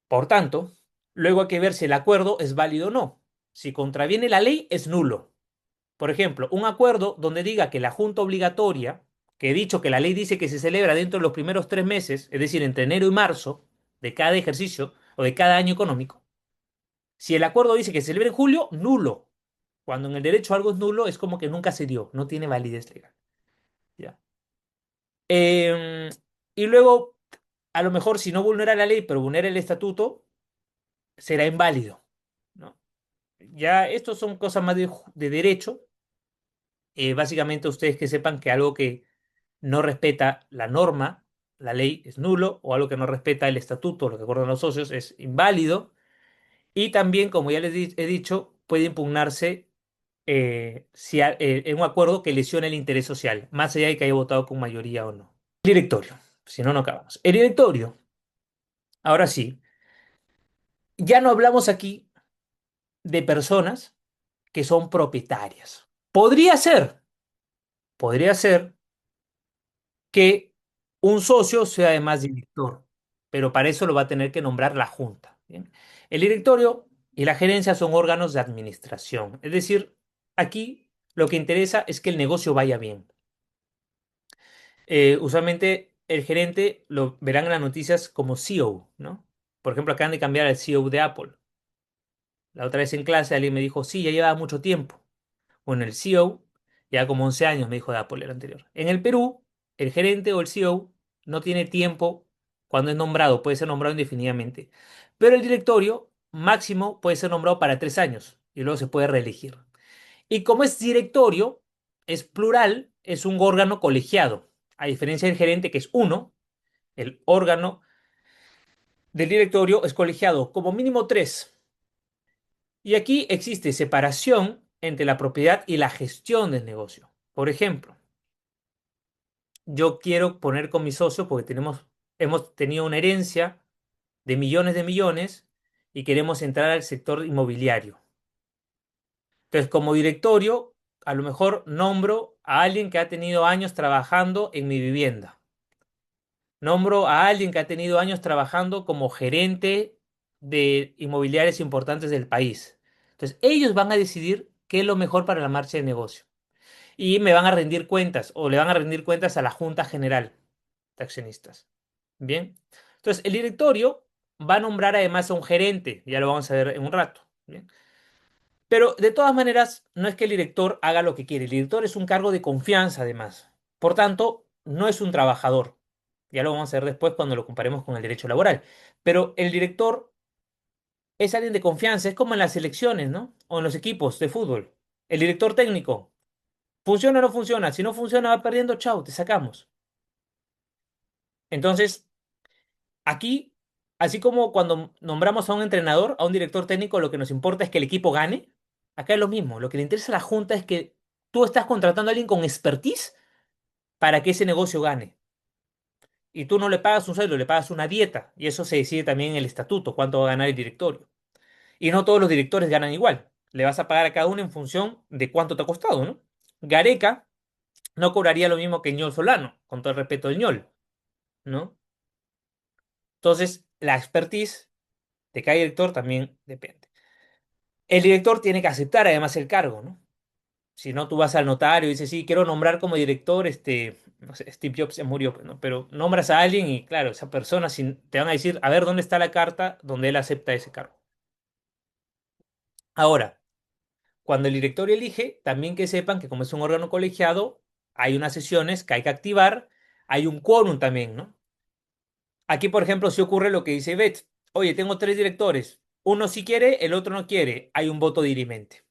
por tanto, luego hay que ver si el acuerdo es válido o no. Si contraviene la ley, es nulo. Por ejemplo, un acuerdo donde diga que la junta obligatoria, que he dicho que la ley dice que se celebra dentro de los primeros 3 meses, es decir, entre enero y marzo de cada ejercicio o de cada año económico, si el acuerdo dice que se celebra en julio, nulo. Cuando en el derecho algo es nulo, es como que nunca se dio, no tiene validez legal. ¿Ya? Em, y luego, a lo mejor, si no vulnera la ley, pero vulnera el estatuto, será inválido, ¿no? Ya, estos son cosas más de derecho. Básicamente, ustedes que sepan que algo que no respeta la norma, la ley, es nulo, o algo que no respeta el estatuto, lo que acuerdan los socios, es inválido. Y también, como ya les he dicho, puede impugnarse si en un acuerdo que lesione el interés social, más allá de que haya votado con mayoría o no. El directorio, si no, no acabamos. El directorio. Ahora sí, ya no hablamos aquí de personas que son propietarias. Podría ser que un socio sea además director, pero para eso lo va a tener que nombrar la junta. ¿Bien? El directorio y la gerencia son órganos de administración, es decir, aquí lo que interesa es que el negocio vaya bien. Usualmente el gerente lo verán en las noticias como CEO, ¿no? Por ejemplo, acaban de cambiar al CEO de Apple. La otra vez en clase alguien me dijo, sí, ya lleva mucho tiempo. Bueno, el CEO, ya como 11 años, me dijo de Apple el anterior. En el Perú, el gerente o el CEO no tiene tiempo cuando es nombrado, puede ser nombrado indefinidamente. Pero el directorio máximo puede ser nombrado para 3 años y luego se puede reelegir. Y como es directorio, es plural, es un órgano colegiado. A diferencia del gerente, que es uno, el órgano del directorio es colegiado, como mínimo tres. Y aquí existe separación entre la propiedad y la gestión del negocio. Por ejemplo, yo quiero poner con mi socio porque hemos tenido una herencia de millones y queremos entrar al sector inmobiliario. Entonces, como directorio, a lo mejor nombro a alguien que ha tenido años trabajando en mi vivienda. Nombro a alguien que ha tenido años trabajando como gerente de inmobiliarias importantes del país. Entonces, ellos van a decidir qué es lo mejor para la marcha del negocio. Y me van a rendir cuentas o le van a rendir cuentas a la Junta General de Accionistas. Bien. Entonces, el directorio va a nombrar además a un gerente, ya lo vamos a ver en un rato. Bien. Pero de todas maneras, no es que el director haga lo que quiere. El director es un cargo de confianza además. Por tanto, no es un trabajador. Ya lo vamos a ver después cuando lo comparemos con el derecho laboral. Pero el director es alguien de confianza, es como en las selecciones, ¿no? O en los equipos de fútbol. El director técnico, ¿funciona o no funciona? Si no funciona, va perdiendo, chao, te sacamos. Entonces, aquí, así como cuando nombramos a un entrenador, a un director técnico, lo que nos importa es que el equipo gane, acá es lo mismo. Lo que le interesa a la Junta es que tú estás contratando a alguien con expertise para que ese negocio gane. Y tú no le pagas un sueldo, le pagas una dieta. Y eso se decide también en el estatuto, cuánto va a ganar el directorio. Y no todos los directores ganan igual. Le vas a pagar a cada uno en función de cuánto te ha costado, ¿no? Gareca no cobraría lo mismo que Ñol Solano, con todo el respeto del Ñol, ¿no? Entonces, la expertise de cada director también depende. El director tiene que aceptar además el cargo, ¿no? Si no, tú vas al notario y dices, sí, quiero nombrar como director, no sé, Steve Jobs se murió, pues, ¿no? Pero nombras a alguien y claro, esa persona te van a decir, a ver, ¿dónde está la carta donde él acepta ese cargo? Ahora, cuando el directorio elige, también que sepan que como es un órgano colegiado, hay unas sesiones que hay que activar, hay un quórum también, ¿no? Aquí, por ejemplo, si ocurre lo que dice Beth, oye, tengo tres directores, uno sí quiere, el otro no quiere, hay un voto dirimente.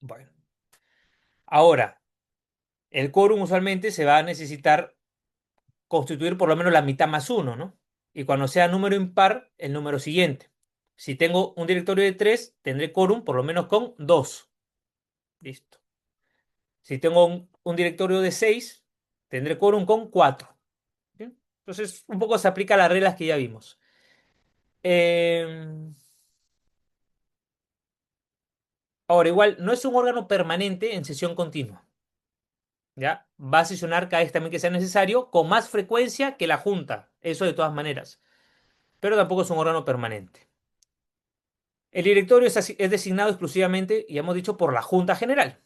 Bueno, ahora, el quórum usualmente se va a necesitar constituir por lo menos la mitad más uno, ¿no? Y cuando sea número impar, el número siguiente. Si tengo un directorio de tres, tendré quórum por lo menos con dos. Listo. Si tengo un directorio de seis, tendré quórum con cuatro. ¿Bien? Entonces, un poco se aplica las reglas que ya vimos. Eh, Ahora, igual, no es un órgano permanente en sesión continua. ¿Ya? Va a sesionar cada vez también que sea necesario, con más frecuencia que la Junta. Eso de todas maneras. Pero tampoco es un órgano permanente. El directorio es designado exclusivamente, y hemos dicho, por la Junta General.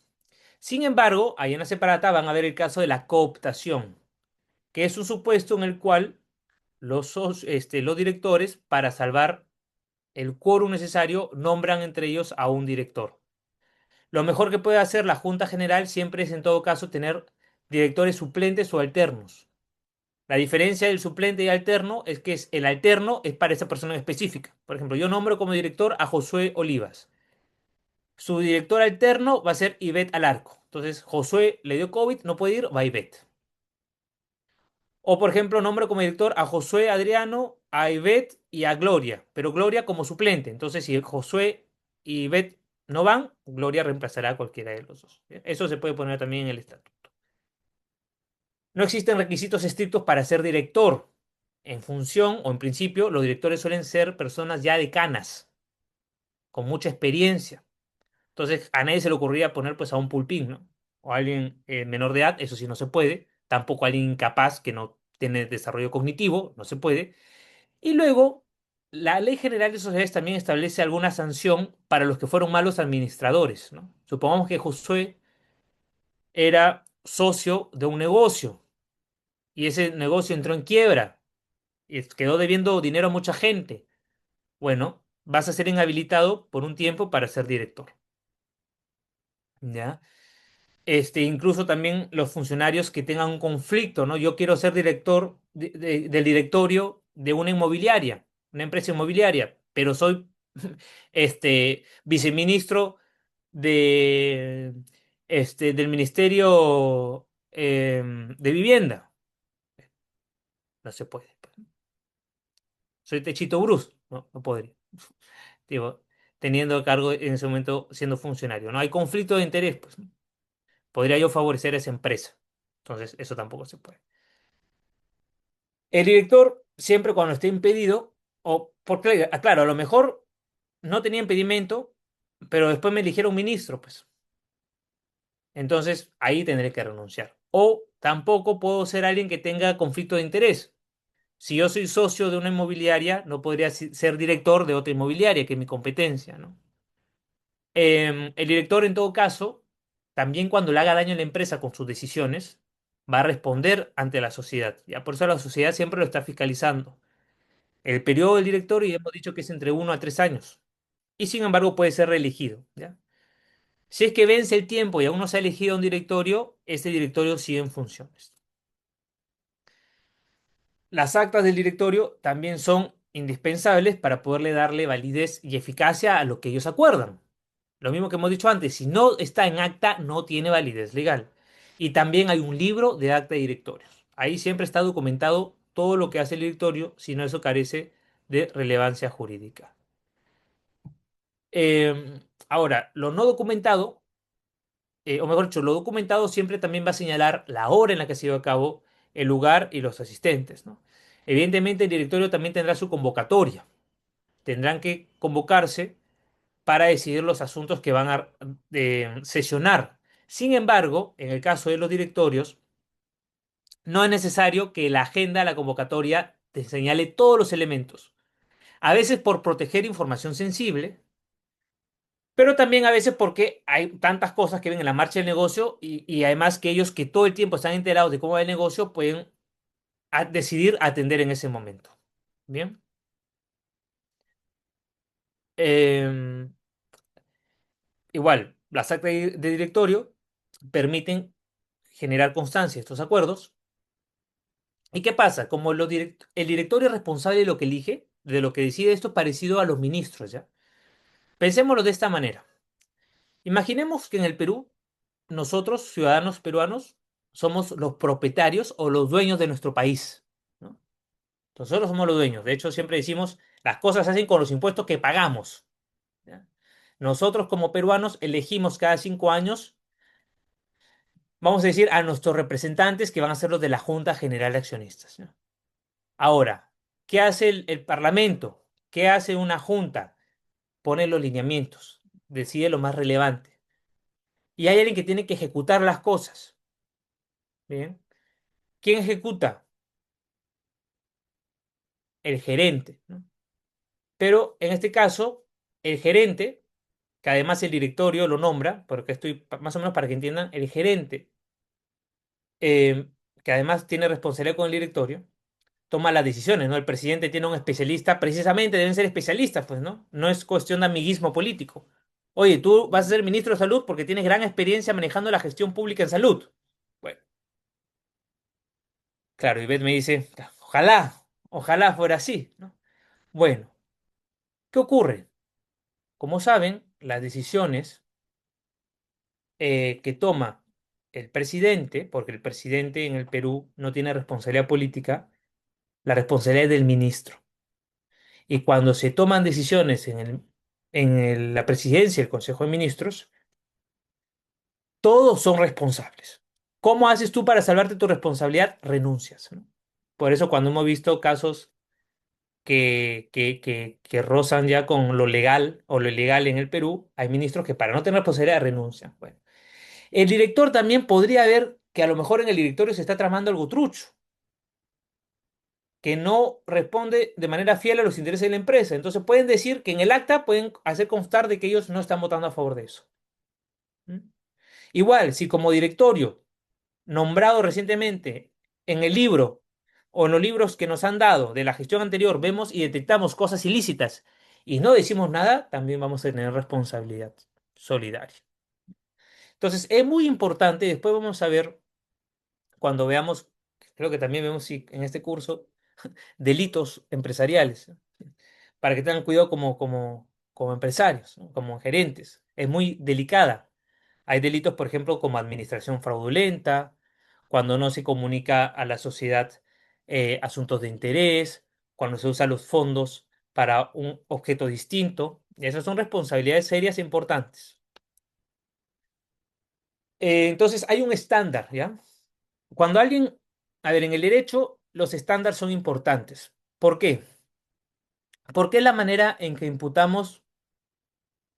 Sin embargo, ahí en la separata van a ver el caso de la cooptación, que es un supuesto en el cual los directores, para salvar el quórum necesario, nombran entre ellos a un director. Lo mejor que puede hacer la Junta General siempre es, en todo caso, tener directores suplentes o alternos. La diferencia del suplente y alterno es que el alterno es para esa persona específica. Por ejemplo, yo nombro como director a Josué Olivas. Su director alterno va a ser Ivette Alarco. Entonces, Josué le dio COVID, no puede ir, va Ivette. O, por ejemplo, nombro como director a Josué Adriano, a Ivette y a Gloria, pero Gloria como suplente. Entonces, si Josué y Ivette no van, Gloria reemplazará a cualquiera de los dos. ¿Bien? Eso se puede poner también en el estatuto. No existen requisitos estrictos para ser director. en función o en principio, los directores suelen ser personas ya decanas, con mucha experiencia. Entonces, a nadie se le ocurriría poner pues a un pulpín, ¿no? O a alguien menor de edad, eso sí no se puede. Tampoco a alguien incapaz que no tiene desarrollo cognitivo, no se puede. Y luego, la Ley General de Sociedades también establece alguna sanción para los que fueron malos administradores, ¿no? Supongamos que Josué era socio de un negocio y ese negocio entró en quiebra y quedó debiendo dinero a mucha gente. Bueno, vas a ser inhabilitado por un tiempo para ser director, ¿ya? Incluso también los funcionarios que tengan un conflicto, ¿no? Yo quiero ser director del directorio de una inmobiliaria, una empresa inmobiliaria, pero soy viceministro de, del Ministerio de Vivienda. No se puede. Soy Techito Bruce. No, no podría. Digo, teniendo a cargo en ese momento siendo funcionario. No hay conflicto de interés, pues. Podría yo favorecer a esa empresa. Entonces, eso tampoco se puede. El director, siempre cuando esté impedido, o porque, claro, a lo mejor no tenía impedimento, pero después me eligieron ministro, pues. Entonces, ahí tendré que renunciar. O tampoco puedo ser alguien que tenga conflicto de interés. Si yo soy socio de una inmobiliaria, no podría ser director de otra inmobiliaria, que es mi competencia, ¿no? El director, en todo caso, también cuando le haga daño a la empresa con sus decisiones, va a responder ante la sociedad. Ya por eso la sociedad siempre lo está fiscalizando. El periodo del directorio ya hemos dicho que es entre 1 a 3 años. Y sin embargo puede ser reelegido, ¿ya? Si es que vence el tiempo y aún no se ha elegido un directorio, ese directorio sigue en funciones. Las actas del directorio también son indispensables para poderle darle validez y eficacia a lo que ellos acuerdan. Lo mismo que hemos dicho antes, si no está en acta, no tiene validez legal. Y también hay un libro de acta de directorios. Ahí siempre está documentado todo lo que hace el directorio, si no eso carece de relevancia jurídica. Ahora, lo no documentado, o mejor dicho, lo documentado siempre también va a señalar la hora en la que se llevó a cabo, el lugar y los asistentes, ¿no? Evidentemente, el directorio también tendrá su convocatoria. Tendrán que convocarse para decidir los asuntos que van a sesionar. Sin embargo, en el caso de los directorios, no es necesario que la agenda, la convocatoria, te señale todos los elementos. A veces por proteger información sensible, pero también a veces porque hay tantas cosas que ven en la marcha del negocio y además que ellos que todo el tiempo están enterados de cómo va el negocio pueden decidir atender en ese momento. Bien. Em, Igual, las actas de directorio permiten generar constancia de estos acuerdos. ¿Y qué pasa? Como el directorio es responsable de lo que elige, de lo que decide, esto es parecido a los ministros, ¿ya? Pensémoslo de esta manera. Imaginemos que en el Perú, nosotros, ciudadanos peruanos, somos los propietarios o los dueños de nuestro país, ¿no? Nosotros somos los dueños. De hecho, siempre decimos, las cosas se hacen con los impuestos que pagamos, ¿ya? Nosotros como peruanos elegimos cada 5 años, vamos a decir, a nuestros representantes que van a ser los de la Junta General de Accionistas, ¿ya? Ahora, ¿qué hace el Parlamento? ¿Qué hace una junta? Pone los lineamientos, decide lo más relevante. Y hay alguien que tiene que ejecutar las cosas. ¿Bien? ¿Quién ejecuta? El gerente, ¿no? Pero en este caso, el gerente, que además el directorio lo nombra, porque estoy más o menos para que entiendan, el gerente, que además tiene responsabilidad con el directorio, toma las decisiones, ¿no? El presidente tiene un especialista, precisamente deben ser especialistas, pues, ¿no? No es cuestión de amiguismo político. Oye, tú vas a ser ministro de salud porque tienes gran experiencia manejando la gestión pública en salud. Bueno, claro, Ivette me dice, ojalá, ojalá fuera así, ¿no? Bueno, ¿qué ocurre? Como saben, las decisiones que toma el presidente, porque el presidente en el Perú no tiene responsabilidad política, la responsabilidad es del ministro. Y cuando se toman decisiones la presidencia del Consejo de Ministros, todos son responsables. ¿Cómo haces tú para salvarte tu responsabilidad? Renuncias, ¿no? Por eso cuando hemos visto casos que rozan ya con lo legal o lo ilegal en el Perú, hay ministros que para no tener responsabilidad renuncian. Bueno, el director también podría ver que a lo mejor en el directorio se está tramando algo trucho, que no responde de manera fiel a los intereses de la empresa. Entonces pueden decir que en el acta pueden hacer constar de que ellos no están votando a favor de eso. ¿Mm? Igual, si como directorio nombrado recientemente en el libro o en los libros que nos han dado de la gestión anterior vemos y detectamos cosas ilícitas y no decimos nada, también vamos a tener responsabilidad solidaria. Entonces, es muy importante, después vamos a ver, cuando veamos, creo que también vemos sí, en este curso, delitos empresariales, ¿no? Para que tengan cuidado como empresarios, ¿no? Como gerentes. Es muy delicada. Hay delitos, por ejemplo, como administración fraudulenta, cuando no se comunica a la sociedad asuntos de interés, cuando se usan los fondos para un objeto distinto. Y esas son responsabilidades serias e importantes. Entonces, hay un estándar, ¿ya? Cuando alguien, a ver, en el derecho, los estándares son importantes. ¿Por qué? Porque es la manera en que imputamos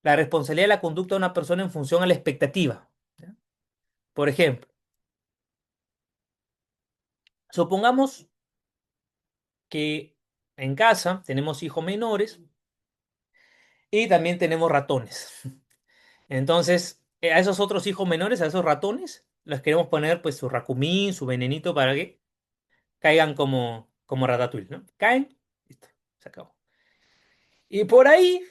la responsabilidad de la conducta de una persona en función a la expectativa. ¿Ya? Por ejemplo, supongamos que en casa tenemos hijos menores y también tenemos ratones. Entonces, a esos otros hijos menores, a esos ratones, les queremos poner pues su racumín, su venenito para que caigan como ratatouille, ¿no? Caen, listo, se acabó. Y por ahí,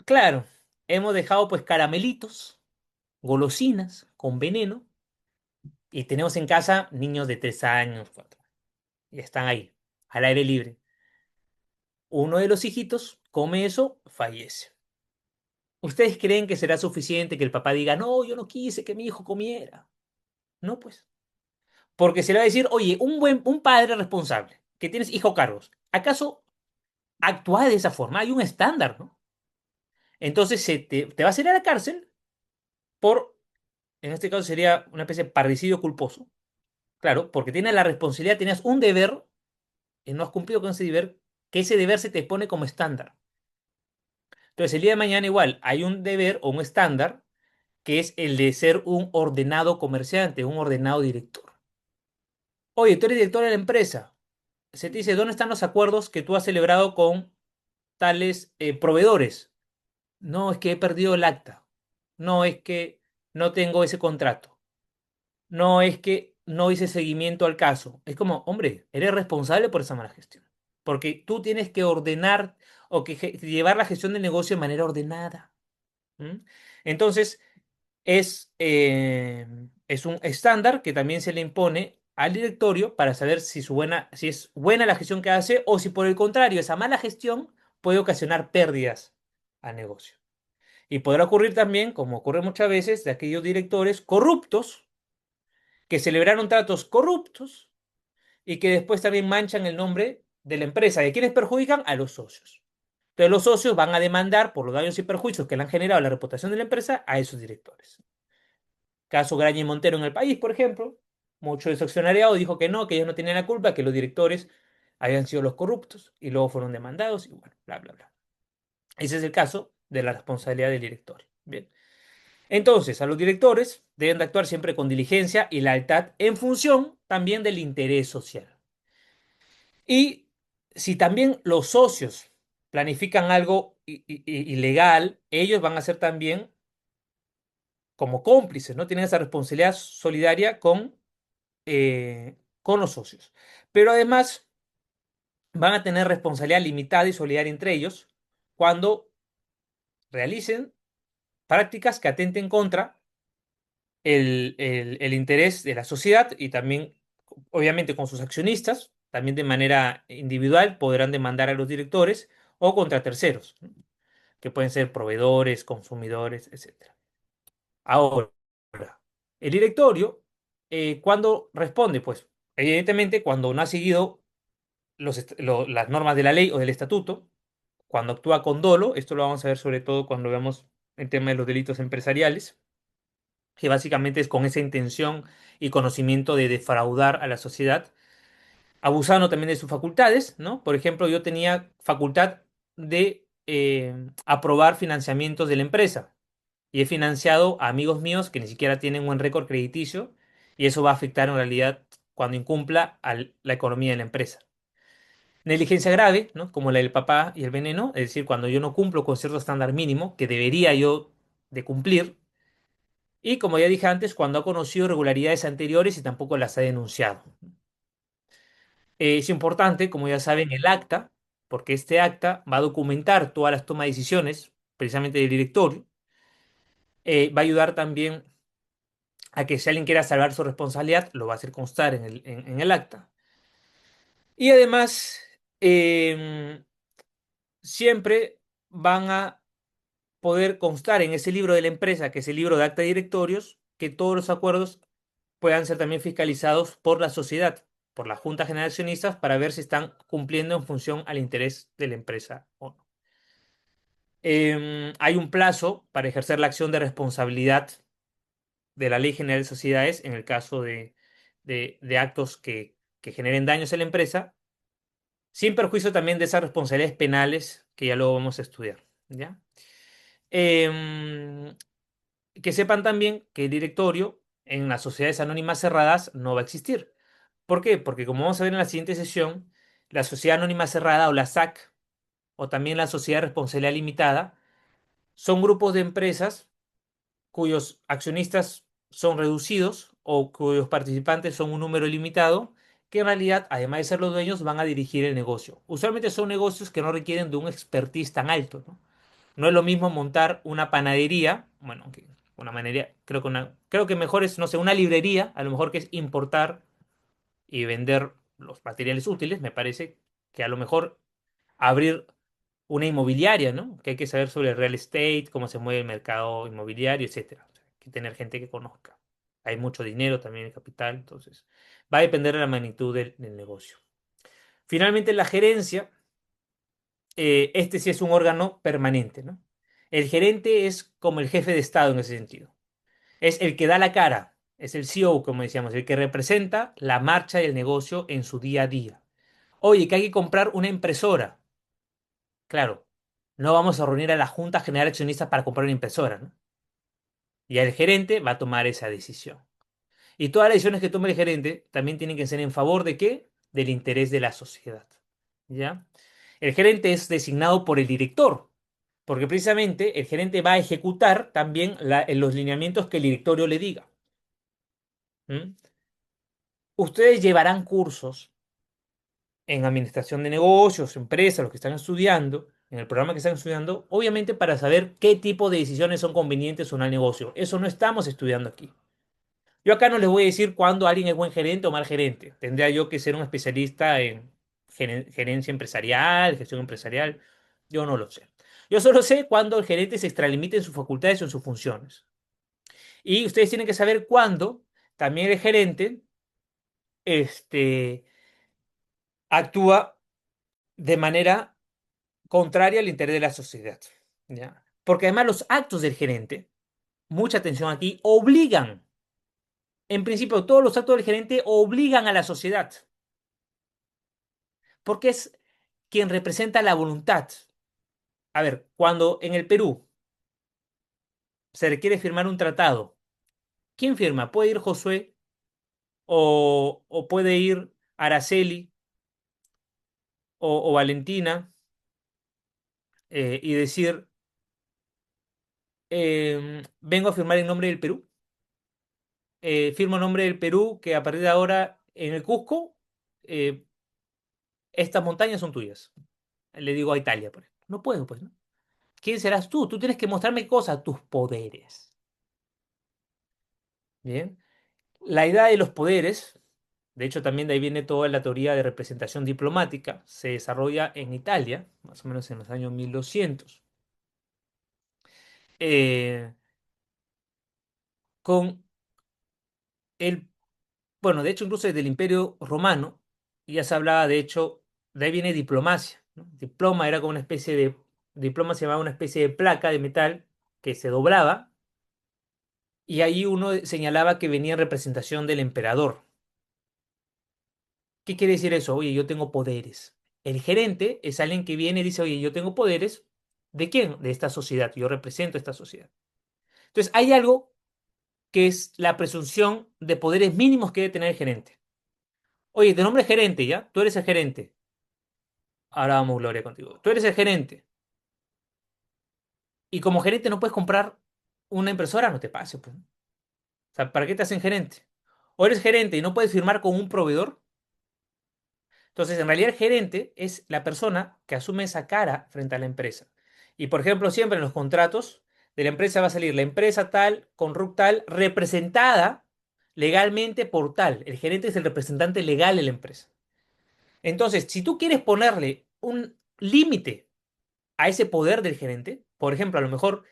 claro, hemos dejado pues caramelitos, golosinas con veneno y tenemos en casa niños de 3 años, 4, y están ahí, al aire libre. Uno de los hijitos come eso, fallece. ¿Ustedes creen que será suficiente que el papá diga, no, yo no quise que mi hijo comiera? No, pues. Porque se le va a decir, oye, un padre responsable, que tienes hijo cargos, ¿acaso actúa de esa forma? Hay un estándar, ¿no? Entonces te vas a ir a la cárcel por, en este caso sería una especie de parricidio culposo. Claro, porque tienes la responsabilidad, tenías un deber y no has cumplido con ese deber, que ese deber se te pone como estándar. Entonces, el día de mañana igual hay un deber o un estándar que es el de ser un ordenado comerciante, un ordenado director. Oye, tú eres director de la empresa. Se te dice, ¿dónde están los acuerdos que tú has celebrado con tales proveedores? No, es que he perdido el acta. No, es que no tengo ese contrato. No, es que no hice seguimiento al caso. Es como, hombre, eres responsable por esa mala gestión. Porque tú tienes que ordenar o que llevar la gestión del negocio de manera ordenada. ¿M? Entonces, es un estándar que también se le impone al directorio para saber si es buena la gestión que hace o si por el contrario esa mala gestión puede ocasionar pérdidas al negocio. Y podrá ocurrir también, como ocurre muchas veces, de aquellos directores corruptos que celebraron tratos corruptos y que después también manchan el nombre de la empresa. ¿De quiénes perjudican? A los socios. Entonces los socios van a demandar por los daños y perjuicios que le han generado a la reputación de la empresa a esos directores. Caso Graña y Montero en el país, por ejemplo, mucho de su accionariado dijo que no, que ellos no tenían la culpa, que los directores habían sido los corruptos y luego fueron demandados y bueno, bla, bla, bla. Ese es el caso de la responsabilidad del director. Bien. Entonces, a los directores deben de actuar siempre con diligencia y lealtad en función también del interés social. Y si también los socios planifican algo ilegal, ellos van a ser también como cómplices, ¿no? Tienen esa responsabilidad solidaria con los socios. Pero además van a tener responsabilidad limitada y solidaria entre ellos cuando realicen prácticas que atenten contra el interés de la sociedad y también, obviamente, con sus accionistas, también de manera individual podrán demandar a los directores o contra terceros, ¿no? Que pueden ser proveedores, consumidores, etcétera. Ahora, el directorio, ¿cuándo responde? Pues, evidentemente, cuando no ha seguido las normas de la ley o del estatuto, cuando actúa con dolo, esto lo vamos a ver sobre todo cuando veamos el tema de los delitos empresariales, que básicamente es con esa intención y conocimiento de defraudar a la sociedad. abusando también de sus facultades, ¿no? Por ejemplo, yo tenía facultad de aprobar financiamientos de la empresa y he financiado a amigos míos que ni siquiera tienen buen récord crediticio y eso va a afectar en realidad cuando incumpla a la economía de la empresa. Negligencia grave, ¿no? Como la del papá y el veneno, es decir, cuando yo no cumplo con cierto estándar mínimo que debería yo de cumplir. Y como ya dije antes, cuando ha conocido irregularidades anteriores y tampoco las ha denunciado. Es importante, como ya saben, el acta, porque este acta va a documentar todas las tomas de decisiones, precisamente del directorio. Va a ayudar también a que si alguien quiera salvar su responsabilidad, lo va a hacer constar en el acta. Y además, eh, siempre van a poder constar en ese libro de la empresa, que es el libro de acta de directorios, que todos los acuerdos puedan ser también fiscalizados por la sociedad, por la Junta General de Accionistas, para ver si están cumpliendo en función al interés de la empresa o no. Hay un plazo para ejercer la acción de responsabilidad de la Ley General de Sociedades en el caso de actos que generen daños a la empresa, sin perjuicio también de esas responsabilidades penales que ya luego vamos a estudiar. ¿Ya? Em, que sepan también que el directorio en las sociedades anónimas cerradas no va a existir. ¿Por qué? Porque como vamos a ver en la siguiente sesión, la sociedad anónima cerrada o la SAC o también la sociedad de responsabilidad limitada son grupos de empresas cuyos accionistas son reducidos o cuyos participantes son un número limitado, que en realidad, además de ser los dueños, van a dirigir el negocio. Usualmente son negocios que no requieren de un expertise tan alto, ¿no? No es lo mismo montar una panadería, bueno, una panadería, creo que mejor es, no sé, una librería, a lo mejor que es importar y vender los materiales útiles, me parece que a lo mejor abrir una inmobiliaria, ¿no? Que hay que saber sobre el real estate, cómo se mueve el mercado inmobiliario, etcétera. O sea, hay que tener gente que conozca. Hay mucho dinero también en capital, entonces va a depender de la magnitud del negocio. Finalmente, la gerencia, este sí es un órgano permanente, ¿no? El gerente es como el jefe de Estado en ese sentido. Es el que da la cara, es el CEO, como decíamos, el que representa la marcha del negocio en su día a día. Oye, que hay que comprar una impresora. Claro, no vamos a reunir a la Junta General de Accionistas para comprar una impresora, ¿no? Y el gerente va a tomar esa decisión. Y todas las decisiones que tome el gerente también tienen que ser en favor de qué? Del interés de la sociedad. ¿Ya? El gerente es designado por el director, porque precisamente el gerente va a ejecutar también los lineamientos que el directorio le diga. ¿Mm? Ustedes llevarán cursos en administración de negocios, empresas, los que están estudiando, en el programa que están estudiando, obviamente para saber qué tipo de decisiones son convenientes o no al negocio. Eso no estamos estudiando aquí. Yo acá no les voy a decir cuándo alguien es buen gerente o mal gerente. Tendría yo que ser un especialista en gerencia empresarial, gestión empresarial. Yo no lo sé. Yo solo sé cuándo el gerente se extralimita en sus facultades o en sus funciones. Y ustedes tienen que saber cuándo también el gerente este, actúa de manera contraria al interés de la sociedad. ¿Ya? Porque además los actos del gerente, mucha atención aquí, obligan, en principio todos los actos del gerente obligan a la sociedad, porque es quien representa la voluntad. A ver, cuando en el Perú se requiere firmar un tratado, ¿quién firma? ¿Puede ir Josué o puede ir Araceli o Valentina y decir, vengo a firmar en nombre del Perú? Firmo en nombre del Perú que a partir de ahora en el Cusco eh, estas montañas son tuyas. Le digo a Italia, por ejemplo. No puedo, pues, ¿no? ¿Quién serás tú? Tú tienes que mostrarme cosas, tus poderes. Bien. La idea de los poderes, de hecho también de ahí viene toda la teoría de representación diplomática, se desarrolla en Italia, más o menos en los años 1200, eh, con el, bueno, de hecho incluso desde el Imperio Romano ya se hablaba, de hecho, de ahí viene diplomacia, ¿no? Diploma era como una especie de, diploma se llamaba una especie de placa de metal que se doblaba y ahí uno señalaba que venía en representación del emperador. ¿Qué quiere decir eso? Oye, yo tengo poderes. El gerente es alguien que viene y dice, oye, yo tengo poderes. ¿De quién? De esta sociedad. Yo represento esta sociedad. Entonces, hay algo que es la presunción de poderes mínimos que debe tener el gerente. Oye, te nombres gerente, ¿ya? Tú eres el gerente. Ahora vamos, Gloria, contigo. Tú eres el gerente. Y como gerente no puedes comprar una impresora, no te pase, pues. O sea, ¿para qué te hacen gerente? O eres gerente y no puedes firmar con un proveedor. Entonces, en realidad el gerente es la persona que asume esa cara frente a la empresa. Y por ejemplo, siempre en los contratos de la empresa va a salir la empresa tal, con RUC tal, representada legalmente por tal. El gerente es el representante legal de la empresa. Entonces, si tú quieres ponerle un límite a ese poder del gerente, por ejemplo, a lo mejor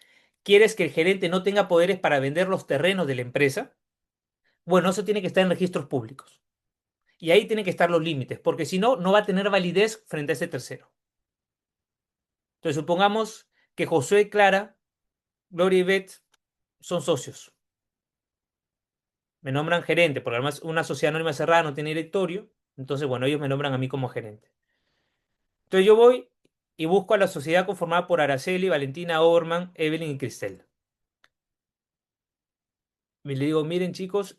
quieres que el gerente no tenga poderes para vender los terrenos de la empresa, bueno, eso tiene que estar en registros públicos. Y ahí tienen que estar los límites, porque si no, no va a tener validez frente a ese tercero. Entonces, supongamos que Josué, Clara, Gloria y Beth son socios. Me nombran gerente, porque además una sociedad anónima cerrada no tiene directorio. Entonces, bueno, ellos me nombran a mí como gerente. Entonces yo voy y busco a la sociedad conformada por Araceli, Valentina, Overman, Evelyn y Cristel. Y le digo, miren chicos,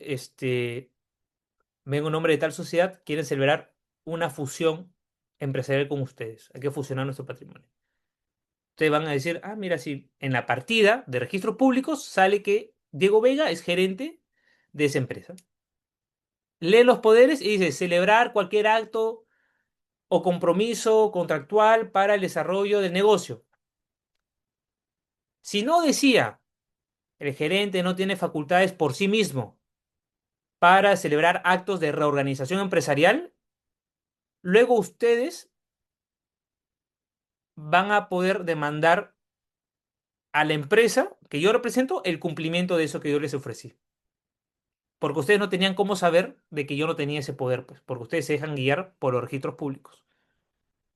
vengo en nombre de tal sociedad, quieren celebrar una fusión empresarial con ustedes. Hay que fusionar nuestro patrimonio. Ustedes van a decir, ah, mira, si en la partida de registros públicos sale que Diego Vega es gerente de esa empresa. Lee los poderes y dice, celebrar cualquier acto o compromiso contractual para el desarrollo del negocio. Si no decía, el gerente no tiene facultades por sí mismo para celebrar actos de reorganización empresarial, luego ustedes van a poder demandar a la empresa que yo represento el cumplimiento de eso que yo les ofrecí. Porque ustedes no tenían cómo saber de que yo no tenía ese poder, pues, porque ustedes se dejan guiar por los registros públicos.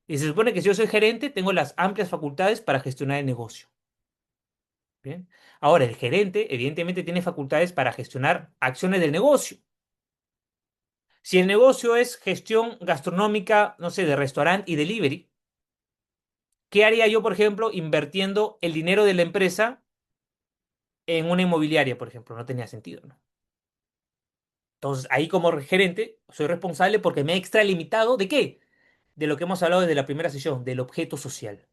Y se supone que si yo soy gerente, tengo las amplias facultades para gestionar el negocio. Bien. Ahora, el gerente, evidentemente, tiene facultades para gestionar acciones del negocio. Si el negocio es gestión gastronómica, no sé, de restaurante y delivery, ¿qué haría yo, por ejemplo, invirtiendo el dinero de la empresa en una inmobiliaria, por ejemplo? No tenía sentido, ¿no? Entonces, ahí como gerente, soy responsable porque me he extralimitado ¿de qué? De lo que hemos hablado desde la primera sesión, del objeto social.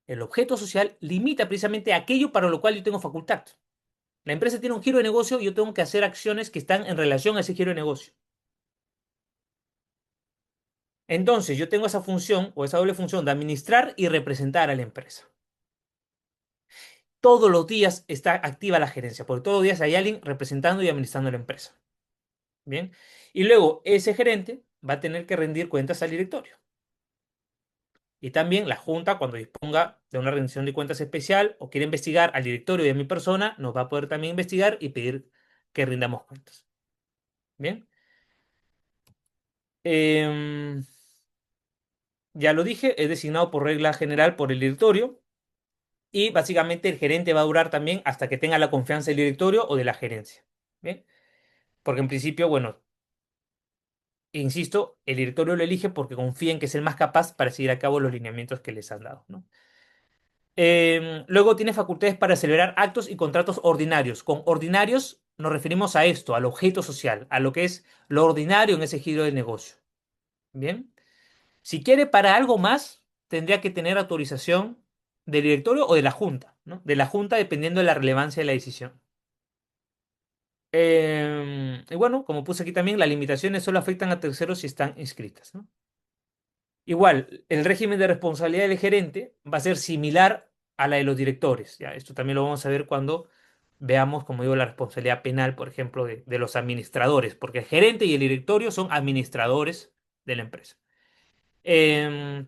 El objeto social limita precisamente aquello para lo cual yo tengo facultad. La empresa tiene un giro de negocio y yo tengo que hacer acciones que están en relación a ese giro de negocio. Entonces, yo tengo esa función o esa doble función de administrar y representar a la empresa. Todos los días está activa la gerencia, porque todos los días hay alguien representando y administrando la empresa. Bien. Y luego ese gerente va a tener que rendir cuentas al directorio. Y también la Junta, cuando disponga de una rendición de cuentas especial o quiere investigar al directorio y a mi persona, nos va a poder también investigar y pedir que rindamos cuentas. Bien. Em, ya lo dije, es designado por regla general por el directorio y básicamente el gerente va a durar también hasta que tenga la confianza del directorio o de la gerencia. Bien. Porque en principio, bueno, insisto, el directorio lo elige porque confía en que es el más capaz para seguir a cabo los lineamientos que les han dado, ¿no? Luego tiene facultades para celebrar actos y contratos ordinarios. Con ordinarios nos referimos a esto, al objeto social, a lo que es lo ordinario en ese giro del negocio. Bien. Si quiere para algo más, tendría que tener autorización del directorio o de la junta, ¿no? De la junta dependiendo de la relevancia de la decisión. Y bueno, como puse aquí también, las limitaciones solo afectan a terceros si están inscritas, ¿no? Igual, el régimen de responsabilidad del gerente va a ser similar a la de los directores. Ya, esto también lo vamos a ver cuando veamos, como digo, la responsabilidad penal, por ejemplo, de los administradores, porque el gerente y el directorio son administradores de la empresa.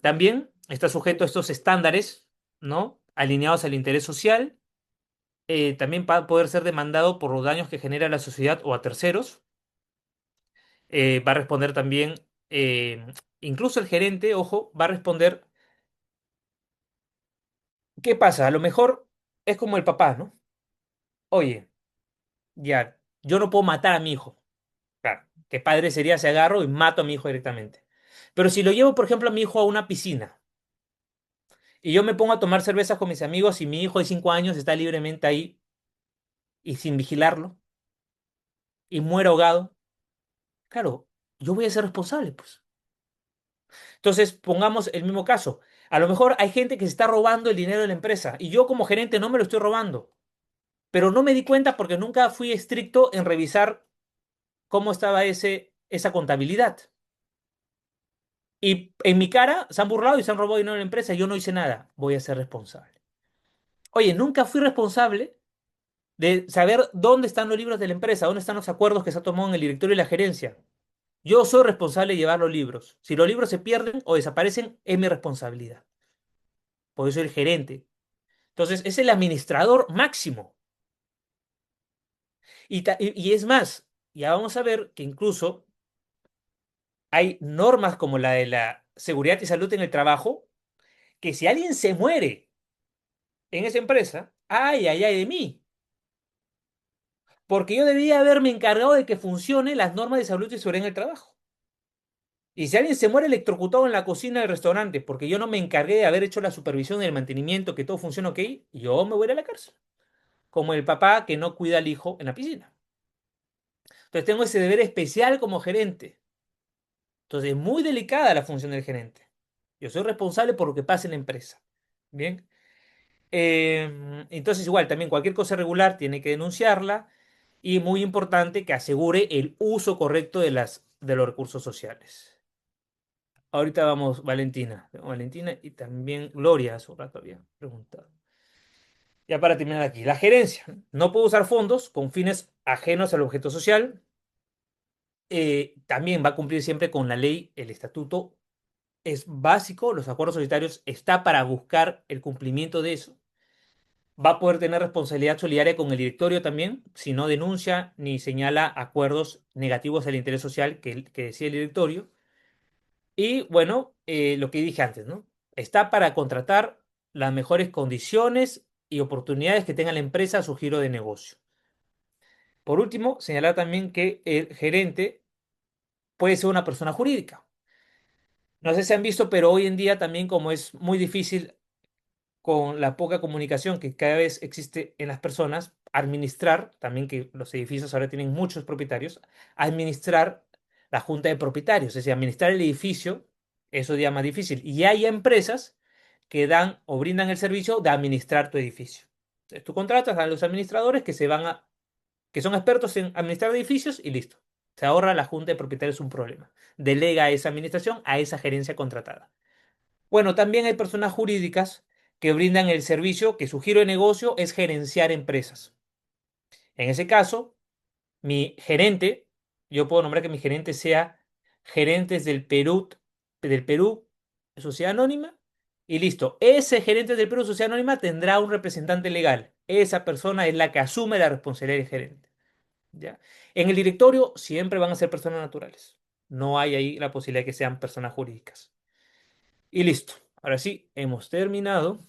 También está sujeto a estos estándares, ¿no? Alineados al interés social. También va a poder ser demandado por los daños que genera a la sociedad o a terceros. Va a responder también, incluso el gerente, ojo, va a responder. ¿Qué pasa? A lo mejor es como el papá, ¿no? Oye, ya, yo no puedo matar a mi hijo. Claro. ¿Qué padre sería si agarro y mato a mi hijo directamente? Pero si lo llevo, por ejemplo, a mi hijo a una piscina y yo me pongo a tomar cervezas con mis amigos y mi hijo de 5 años está libremente ahí y sin vigilarlo y muere ahogado, claro, yo voy a ser responsable, pues. Entonces, pongamos el mismo caso. A lo mejor hay gente que se está robando el dinero de la empresa y yo como gerente no me lo estoy robando, pero no me di cuenta porque nunca fui estricto en revisar cómo estaba esa contabilidad. Y en mi cara se han burlado y se han robado dinero de la empresa y yo no hice nada. Voy a ser responsable. Oye, nunca fui responsable de saber dónde están los libros de la empresa, dónde están los acuerdos que se ha tomado en el directorio y la gerencia. Yo soy responsable de llevar los libros. Si los libros se pierden o desaparecen, es mi responsabilidad, porque soy el gerente. Entonces, es el administrador máximo. Y es más, ya vamos a ver que incluso hay normas como la de la seguridad y salud en el trabajo, que si alguien se muere en esa empresa, ay, ay, ay de mí, porque yo debía haberme encargado de que funcione las normas de salud y seguridad en el trabajo. Y si alguien se muere electrocutado en la cocina del restaurante porque yo no me encargué de haber hecho la supervisión y el mantenimiento, que todo funcione ok, yo me voy a ir a la cárcel. Como el papá que no cuida al hijo en la piscina. Entonces tengo ese deber especial como gerente. Entonces es muy delicada la función del gerente. Yo soy responsable por lo que pasa en la empresa. Bien. Entonces igual, también cualquier cosa irregular tiene que denunciarla y muy importante que asegure el uso correcto de los recursos sociales. Ahorita vamos, Valentina. Valentina y también Gloria, hace un rato había preguntado. Ya para terminar aquí, la gerencia no puede usar fondos con fines ajenos al objeto social. También va a cumplir siempre con la ley, el estatuto es básico, los acuerdos societarios está para buscar el cumplimiento de eso. Va a poder tener responsabilidad solidaria con el directorio también, si no denuncia ni señala acuerdos negativos al interés social que decía el directorio. Y bueno, lo que dije antes, ¿no? Está para contratar las mejores condiciones y oportunidades que tenga la empresa a su giro de negocio. Por último, señalar también que el gerente puede ser una persona jurídica. No sé si han visto, pero hoy en día también como es muy difícil con la poca comunicación que cada vez existe en las personas, administrar, también que los edificios ahora tienen muchos propietarios, administrar la junta de propietarios, es decir, administrar el edificio, eso ya más difícil. Y hay empresas que dan o brindan el servicio de administrar tu edificio. Entonces, tú contratas a los administradores que son expertos en administrar edificios y listo. Se ahorra la junta de propietarios un problema. Delega esa administración a esa gerencia contratada. Bueno, también hay personas jurídicas que brindan el servicio que su giro de negocio es gerenciar empresas. En ese caso, mi gerente, yo puedo nombrar que mi gerente sea gerentes del Perú, Sociedad Anónima, y listo. Ese gerente del Perú, Sociedad Anónima, tendrá un representante legal. Esa persona es la que asume la responsabilidad del gerente. ¿Ya? En el directorio siempre van a ser personas naturales. No hay ahí la posibilidad de que sean personas jurídicas. Y listo. Ahora sí, hemos terminado.